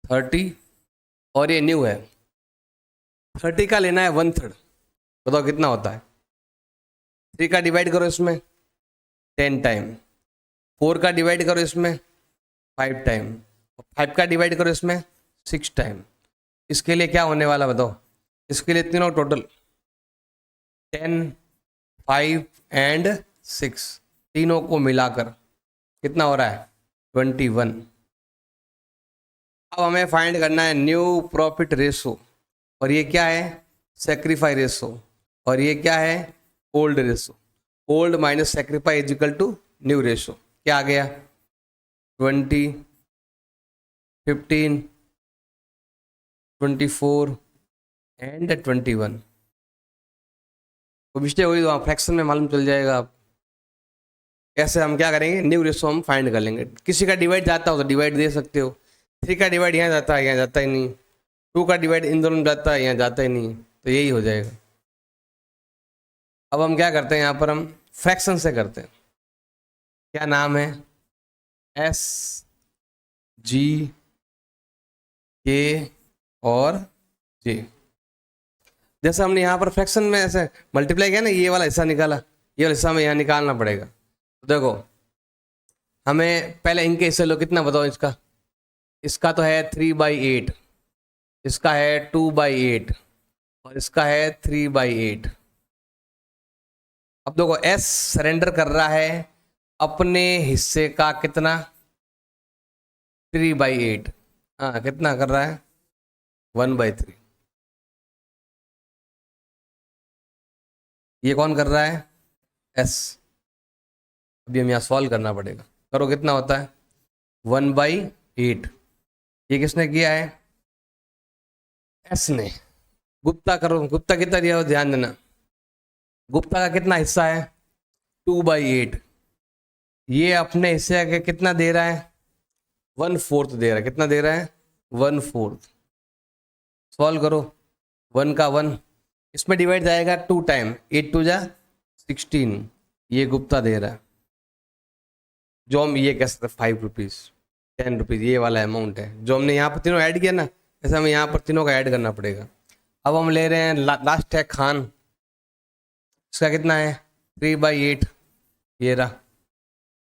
30, और ये न्यू है 30 का लेना है 1/3, बताओ कितना होता है। 3 का डिवाइड करो इसमें 10 टाइम, 4 का डिवाइड करो इसमें 5 टाइम, 5 का डिवाइड करो इसमें 6 टाइम। इसके लिए क्या होने वाला बताओ, इसके लिए तीनों टोटल 10 5 एंड 6, तीनों को मिलाकर कितना हो रहा है, 21। अब हमें फाइंड करना है न्यू प्रॉफिट रेशो, और ये क्या है, सेक्रीफाई रेशो, और ये क्या है, old ratio. Old minus sacrifice is equal to new ratio. क्या आ गया, 20 15 24 एंड 21। तो मिस्टेक हुई तो फ्रैक्शन में मालूम चल जाएगा आप। कैसे हम क्या करेंगे, न्यू रेशो हम फाइंड कर लेंगे। किसी का डिवाइड जाता हो तो डिवाइड दे सकते हो, 3 का डिवाइड यहाँ जाता है, यहाँ जाता ही नहीं, 2 का डिवाइड इन दोनों में जाता है, यहाँ जाता ही नहीं, तो यही हो जाएगा। अब हम क्या करते हैं, यहाँ पर हम फ्रैक्शन से करते हैं। क्या नाम है, S G K और J। जैसे हमने यहाँ पर फ्रैक्शन में ऐसे मल्टीप्लाई किया ना, ये वाला हिस्सा निकाला, ये वाला हिस्सा हमें यहाँ निकालना पड़ेगा। तो देखो हमें पहले इनके हिस्से लो, कितना बताओ इसका, इसका तो है 3/8, इसका है 2/8, और इसका है 3/8। अब देखो S सरेंडर कर रहा है अपने हिस्से का कितना, 3/8। हाँ कितना कर रहा है, 1/3। ये कौन कर रहा है? एस। अभी हम यहाँ सॉल्व करना पड़ेगा। करो, कितना होता है? 1/8। ये किसने किया है? एस ने। गुप्ता करो, गुप्ता कितना दिया हो ध्यान देना। गुप्ता का कितना हिस्सा है? 2/8। ये अपने हिस्से का कितना दे रहा है? 1/4 दे रहा है। कितना दे रहा है? 1/4। सॉल्व करो, 1 का 1 इसमें डिवाइड जाएगा 2 टाइम, 8 2 जा 16। ये गुप्ता दे रहा है, जो हम ये कह सकते हैं 5 रुपीज़, 10 रुपीज़, ये वाला अमाउंट है जो हमने यहाँ पर तीनों ऐड किया ना, ऐसे हमें यहाँ पर तीनों का ऐड करना पड़ेगा। अब हम ले रहे हैं लास्ट है खान, इसका कितना है? 3/8। ये रहा।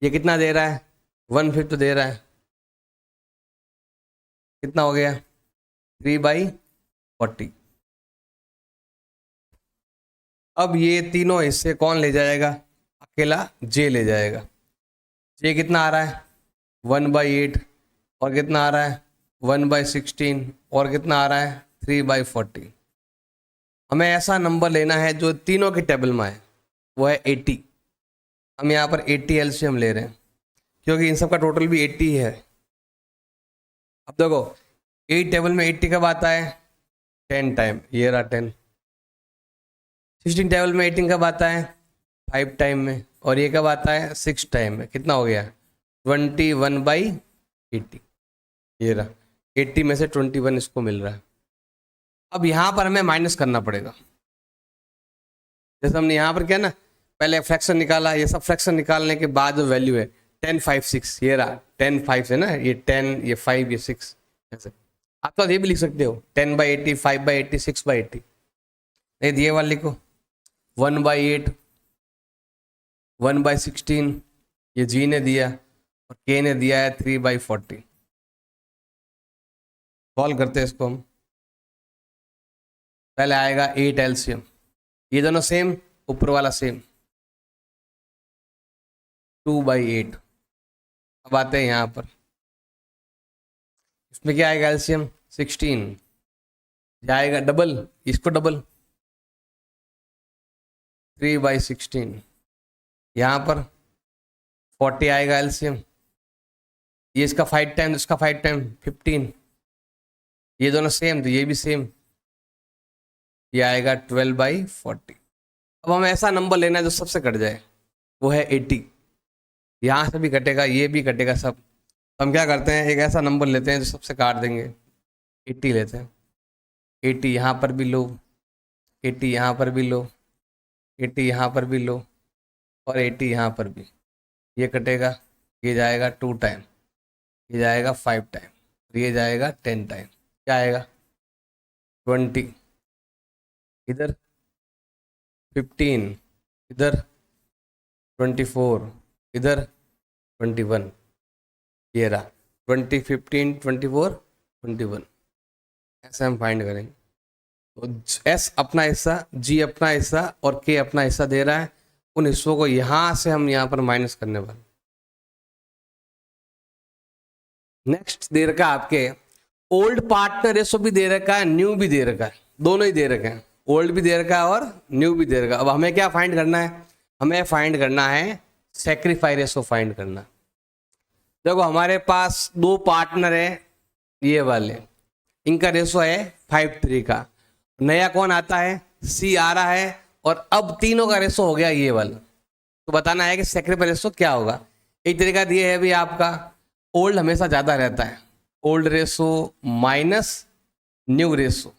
ये कितना दे रहा है? 1/5 दे रहा है। कितना हो गया? 3/40। अब ये तीनों हिस्से कौन ले जाएगा? अकेला जे ले जाएगा। जे कितना आ रहा है? 1/8। और कितना आ रहा है? 1/16। और कितना आ रहा है? 3/40। हमें ऐसा नंबर लेना है जो तीनों के टेबल में है, वो है 80। हम यहाँ पर 80 एलसीएम ले रहे हैं क्योंकि इन सब का टोटल भी 80 है। अब देखो 8 टेबल में 80 कब आता है? 10 टाइम। ये रहा 10। 16 टेबल में 18 कब आता है? 5 टाइम में। और ये कब आता है? 6 टाइम में। कितना हो गया? 21/80। ये रहा 80 में से 21 इसको मिल रहा है। अब यहाँ पर हमें माइनस करना पड़ेगा। जैसे हमने यहाँ पर क्या ना, पहले फ्रैक्शन निकाला, ये सब फ्रैक्शन निकालने के बाद जो वैल्यू है 10 5 6, ये रहा 10 5 है ना, ये 10, ये 5, ये 6। ऐसे आप तो ये भी लिख सकते हो 10/80, 5/80, 6/80। नहीं दिए वाले लिखो 1/8, 1/16, ये जी ने दिया और के ने दिया है 3/40। सॉल्व करते हैं इसको हम। पहले आएगा 8 एलसीएम, ये दोनों सेम, ऊपर वाला सेम, 2/8। अब आते हैं यहाँ पर, इसमें क्या आएगा? एलसीएम 16 जाएगा डबल, इसको डबल 3/16। यहाँ पर 40 आएगा एलसीएम, ये इसका 5 टाइम, इसका 5 टाइम 15। ये दोनों सेम तो ये भी सेम, ये आएगा 12/40। अब हमें ऐसा नंबर लेना है जो सबसे कट जाए, वो है 80। यहाँ से भी कटेगा, ये भी कटेगा सब। तो हम क्या करते हैं, एक ऐसा नंबर लेते हैं जो सबसे काट देंगे। 80 लेते हैं। 80 यहाँ पर भी लो, 80 यहाँ पर भी लो, 80 यहाँ पर भी लो, और 80 यहाँ पर भी। ये कटेगा, ये जाएगा 2 टाइम, ये जाएगा 5 टाइम, ये जाएगा 10 टाइम। क्या आएगा? 20, इधर 15, इधर 24, इधर 21। ये रहा 20, 15, 24, 21। ऐसे हम फाइंड करेंगे। तो एस अपना हिस्सा, जी अपना हिस्सा और के अपना हिस्सा दे रहा है। उन हिस्सों को यहां से हम यहां पर माइनस करने वाले। नेक्स्ट दे रखा है आपके ओल्ड पार्टनर रेशो भी दे रखा है, न्यू भी दे रखा है, दोनों ही दे रखे हैं। ओल्ड भी दे रखा है और न्यू भी दे रखा है। अब हमें क्या फाइंड करना है? हमें फाइंड करना है सैक्रिफाइस रेशो फाइंड करना। देखो हमारे पास 2 पार्टनर है, ये वाले, इनका रेशो है 5:3 का। नया कौन आता है? सी आ रहा है, और अब तीनों का रेशो हो गया ये वाला। तो बताना है कि सैक्रिफाइस रेशो क्या होगा। एक तरीका दिए है भी आपका, ओल्ड हमेशा ज्यादा रहता है, old ratio minus new ratio,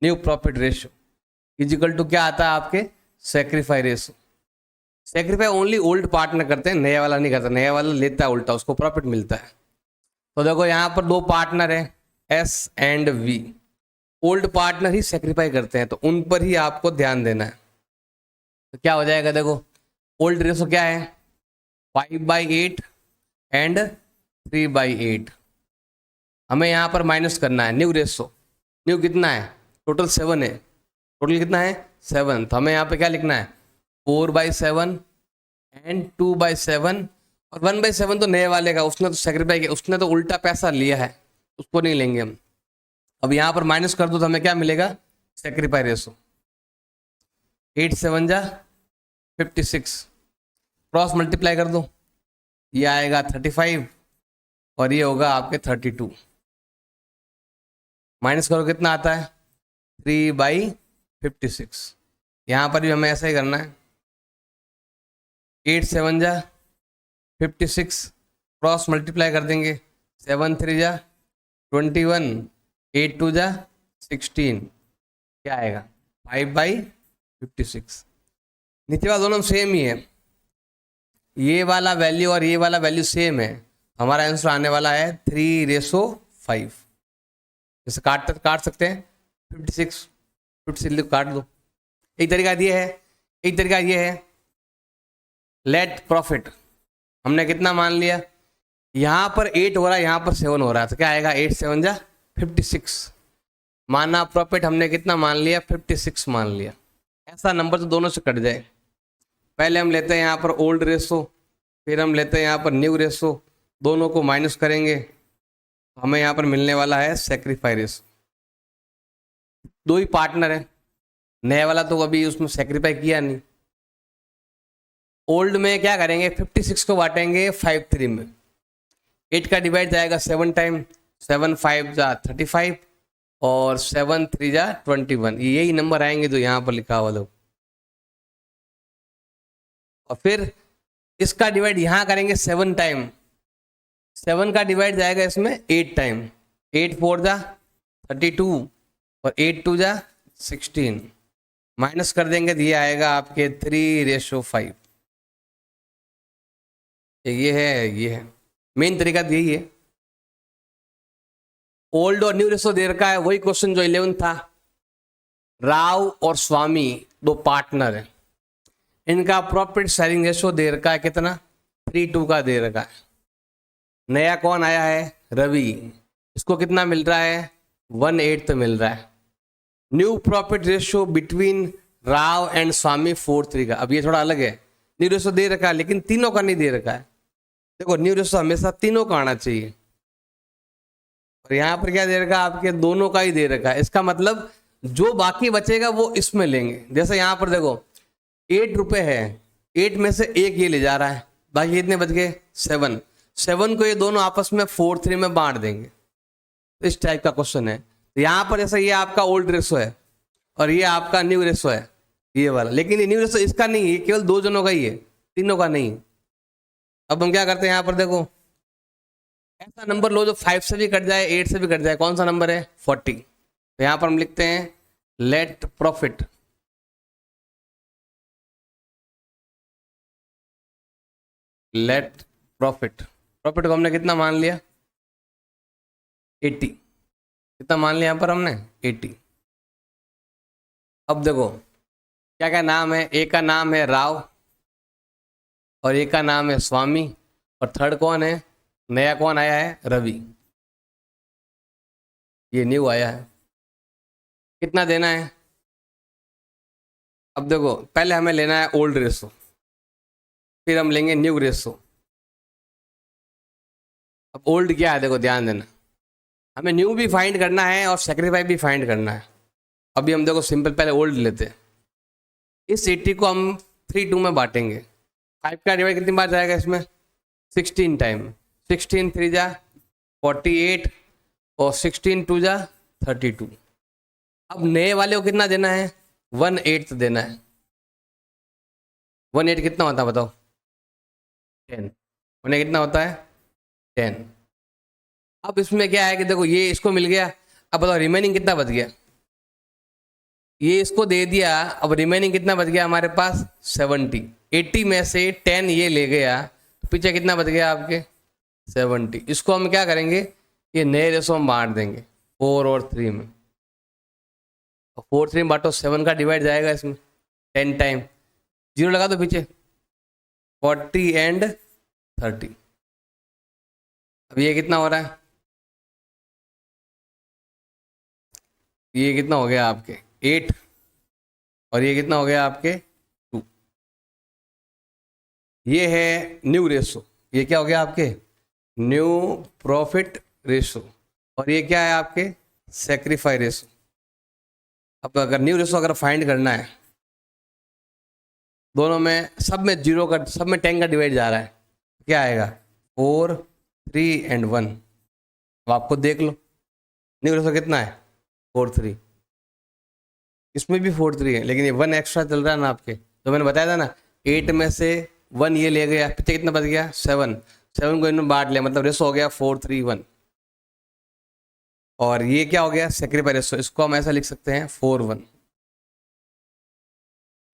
new profit ratio equal to क्या आता है आपके? Sacrifice ratio. Sacrifice only old partner करते हैं, नया वाला नहीं करता। नया वाला लेता है उल्टा, उसको प्रॉफिट मिलता है। तो देखो यहाँ पर 2 पार्टनर है, S and V. Old partner ही सैक्रिफाइस करते हैं, तो उन पर ही आपको ध्यान देना है। तो क्या हो जाएगा? देखो ओल्ड रेशो क्या है? 5/8 एंड 3/8। हमें यहाँ पर माइनस करना है न्यू रेशो। न्यू कितना है? टोटल 7 है। टोटल कितना है? 7। तो हमें यहाँ पे क्या लिखना है? 4/7 एंड 2/7 और 1/7 तो नए वाले का, उसने तो सेक्रीफाई किया, उसने तो उल्टा पैसा लिया है, उसको नहीं लेंगे हम। अब यहाँ पर माइनस कर दो तो हमें क्या मिलेगा? Sacrifice ratio. 8 7 जा 56, क्रॉस मल्टीप्लाई कर दो, ये आएगा 35 और ये होगा आपके 32। माइनस करो कितना आता है 3/56। यहाँ पर भी हमें ऐसा ही करना है, 8 7 जा 56, क्रॉस मल्टीप्लाई कर देंगे, 7 3 जा 21, 8 2 जा 16, क्या आएगा 5/56। नीचे वाला दोनों सेम ही है, ये वाला वैल्यू और ये वाला वैल्यू सेम है, हमारा आंसर आने वाला है 3:5। जैसे काट सकते हैं 56 काट दो। एक तरीका ये है, एक तरीका ये है, लेट प्रॉफिट हमने कितना मान लिया, यहाँ पर 8 हो रहा है, यहाँ पर 7 हो रहा है, तो क्या आएगा 8 7 जा 56, माना प्रॉफिट हमने कितना मान लिया 56 मान लिया। ऐसा नंबर तो दोनों से कट जाए। पहले हम लेते हैं यहाँ पर ओल्ड रेशो, फिर हम लेते हैं यहाँ पर न्यू रेशो, दोनों को माइनस करेंगे, हमें यहाँ पर मिलने वाला है सेक्रीफाई रेशो। दो ही पार्टनर है, नया वाला तो अभी उसमें सेक्रीफाई किया नहीं। ओल्ड में क्या करेंगे, 56 को बांटेंगे 5 3 में, 8 का डिवाइड जाएगा 7 टाइम, 7 5 जा 35 और 7 3 जा 21, यही नंबर आएंगे जो यहाँ पर लिखा हुआ लोग। और फिर इसका डिवाइड यहाँ करेंगे 7 टाइम, 7 का डिवाइड जाएगा इसमें 8 टाइम, 8 4 जा 32 और 8 2 जा 16, माइनस कर देंगे तो ये आएगा आपके 3:5। ये है मेन तरीका तो यही है। ओल्ड और न्यू रेशो दे रखा है, वही क्वेश्चन जो 11 था। राव और स्वामी दो पार्टनर है, इनका प्रॉफिट शेयरिंग रेशो दे रखा है कितना 3:2 का दे रखा है। नया कौन आया है रवि, इसको कितना मिल रहा है 1/8 मिल रहा है। New profit ratio between Rao and Swami 4:3 का। अब ये थोड़ा अलग है, न्यू रेशो दे रखा है लेकिन तीनों का नहीं दे रखा है। देखो न्यू रेशो हमेशा तीनों का आना चाहिए, और यहाँ पर क्या दे रखा है आपके दोनों का ही दे रखा है। इसका मतलब जो बाकी बचेगा वो इसमें लेंगे। जैसे यहाँ पर देखो 8 रुपए है, 8 में से 1 ये ले जा रहा है, बाकी कितने बच गए 7, 7 को ये दोनों आपस में 4:3 में बांट देंगे। तो इस टाइप का क्वेश्चन है। तो यहाँ पर जैसा ये आपका ओल्ड रेशो है और ये आपका न्यू रेशो है ये वाला, लेकिन ये न्यू रेशो इसका नहीं है, ये केवल 2 जनों का ही है, तीनों का नहीं। अब हम क्या करते हैं यहाँ पर देखो, ऐसा नंबर लो जो 5 से भी कट जाए 8 से भी कट जाए। कौन सा नंबर है 40। तो यहाँ पर हम लिखते हैं लेट प्रॉफिट प्रॉफिट को हमने कितना मान लिया 80। कितना मान लिया यहाँ पर हमने 80। अब देखो क्या क्या नाम है, एक का नाम है राव और एक का नाम है स्वामी, और थर्ड कौन है, नया कौन आया है रवि, ये न्यू आया है। कितना देना है, अब देखो पहले हमें लेना है ओल्ड रेशो, फिर हम लेंगे न्यू रेशो। अब ओल्ड क्या है देखो ध्यान देना, हमें न्यू भी फाइंड करना है और सेक्रीफाई भी फाइंड करना है। अभी हम देखो सिंपल पहले ओल्ड लेते हैं। इस 80 को हम 3:2 में बांटेंगे, 5 का डिवाइड कितनी बार जाएगा इसमें 16 टाइम, 16 3 जा 48 और 16 2 जा 32। अब नए वाले को कितना देना है 1/8 देना है। 1/8 कितना होता है बताओ 10, 1/8 कितना होता है 10। अब इसमें क्या है कि देखो ये इसको मिल गया, अब बताओ रिमेनिंग कितना बच गया, ये इसको दे दिया, अब रिमेनिंग कितना बच गया हमारे पास 70। 80 में से 10 ये ले गया तो पीछे कितना बच गया आपके 70। इसको हम क्या करेंगे, ये नए रेशो हम बांट देंगे 4 और 3 में। 4 3 बांटो 7 का डिवाइड जाएगा इसमें 10 टाइम, 0 लगा दो पीछे 40 एंड 30। अब ये कितना हो रहा है, ये कितना हो गया आपके 8 और ये कितना हो गया आपके 2। ये है न्यू रेशो, ये क्या हो गया आपके न्यू प्रॉफिट रेशो, और ये क्या है आपके सेक्रीफाई रेशो। अब अगर न्यू रेशो अगर फाइंड करना है दोनों में सब में 0 का, सब में 10 का डिवाइड जा रहा है, क्या आएगा 4 3 एंड 1। अब आपको देख लो न्यू रेशो कितना है 4 3, इसमें भी 4 3 है, लेकिन ये 1 एक्स्ट्रा चल रहा है ना आपके, तो मैंने बताया था ना 8 में से 1 ये ले गया, पीछे कितना बच गया 7, 7 को इन्होंने बांट लिया, मतलब रेशो हो गया 4 3 1। और ये क्या हो गया सेक्रीफाई रेशो, इसको हम ऐसा लिख सकते हैं 4 1।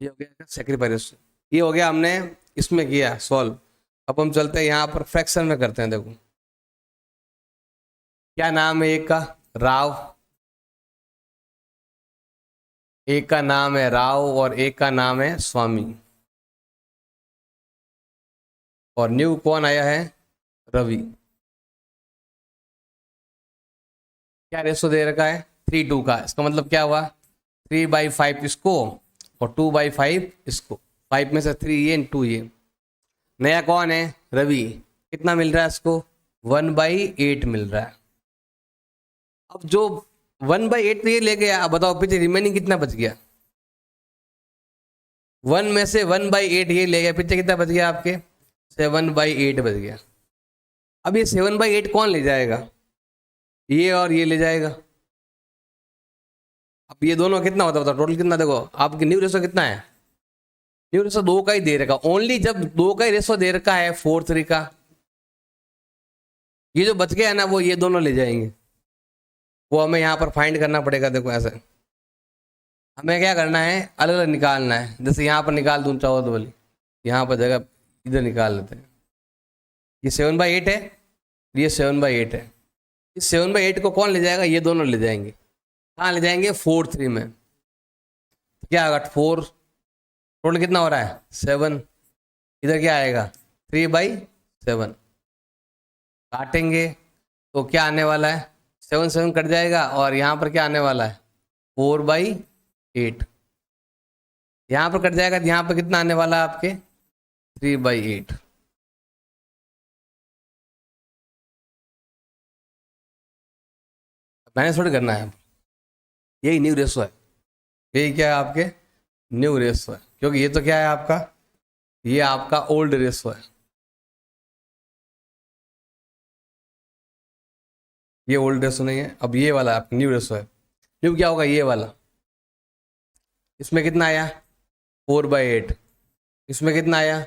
ये हो गया सेक्रीफाई रेशो, ये हो गया हमने इसमें किया सॉल्व। अब हम चलते हैं यहाँ पर फ्रैक्शन में करते हैं। देखो क्या नाम है एक का, राव, एक का नाम है राव और एक का नाम है स्वामी, और न्यू कौन आया है रवि। क्या रेशो दे रखा है 3 2 का, इसका मतलब क्या हुआ 3/5 इसको और 2/5 इसको, 5 में से 3 ये 2 ये। नया कौन है रवि, कितना मिल रहा है इसको 1/8 मिल रहा है। अब जो 1/8 तो ये ले गया, अब बताओ पीछे रिमेनिंग कितना बच गया, 1 में से 1/8 ये ले गया, पीछे कितना बच गया आपके 7/8 बच गया। अब ये 7/8 कौन ले जाएगा, ये और ये ले जाएगा। अब ये दोनों कितना होता है, टोटल कितना, देखो आपकी न्यू रेशो कितना है, न्यू रेशो 2 का ही दे रखा, ओनली जब 2 का ही रेशो दे रखा है 4 3 का, ये जो बच गया है ना वो ये दोनों ले जाएंगे, वो हमें यहाँ पर फाइंड करना पड़ेगा। देखो ऐसे हमें क्या करना है अलग अलग निकालना है, जैसे यहाँ पर निकाल दूँ चाहो तो बोली, यहाँ पर जगह इधर निकाल लेते हैं। ये 7/8 है, ये 7/8 है, इस 7/8 को कौन ले जाएगा, ये दोनों ले जाएंगे। कहाँ ले जाएंगे 4 3 में, क्या होगा 4, टोटल कितना हो रहा है 7, इधर क्या आएगा 3/7, काटेंगे तो क्या आने वाला है 7 7 कट जाएगा, और यहाँ पर क्या आने वाला है 4/8, यहाँ पर कट जाएगा तो यहाँ पर कितना आने वाला है आपके 3/8। मैंने थोड़ी करना है, यही न्यू रेशो है, यही क्या है आपके न्यू रेशो है, क्योंकि ये तो क्या है आपका, ये आपका ओल्ड रेशो है, ये ओल्ड रेशो नहीं है। अब ये वाला आपका न्यू रेशो है, न्यू क्या होगा ये वाला, इसमें कितना आया 4/8, इसमें कितना आया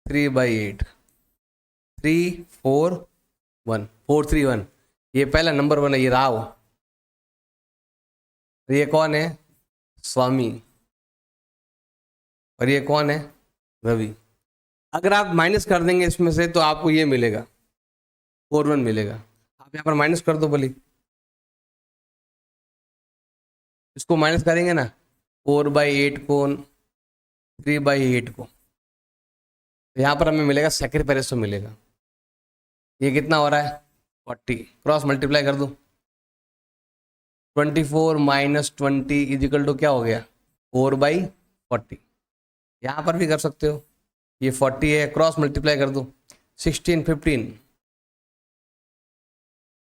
3/8, 3 4 1 4 3 1, ये पहला नंबर 1 है ये राव, ये कौन है स्वामी, और ये कौन है रवि। अगर आप माइनस कर देंगे इसमें से तो आपको ये मिलेगा 4 1 मिलेगा, आप यहाँ पर माइनस कर दो बोली, इसको माइनस करेंगे ना 4/8 को 3/8 को, तो यहाँ पर हमें मिलेगा सेक्रीफाई रेशो मिलेगा। ये कितना हो रहा है 40, क्रॉस मल्टीप्लाई कर दो, 24 - 20 इजिकल टू क्या हो गया 4/40, यहाँ पर भी कर सकते हो, ये 40 है, क्रॉस मल्टीप्लाई कर दो 16 15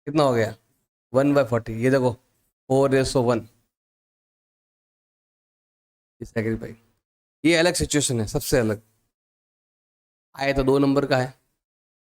कितना हो गया 1/40, ये देखो 4:1, सेक्रीफाई। ये अलग सिचुएशन है, सबसे अलग आए तो 2 नंबर का है।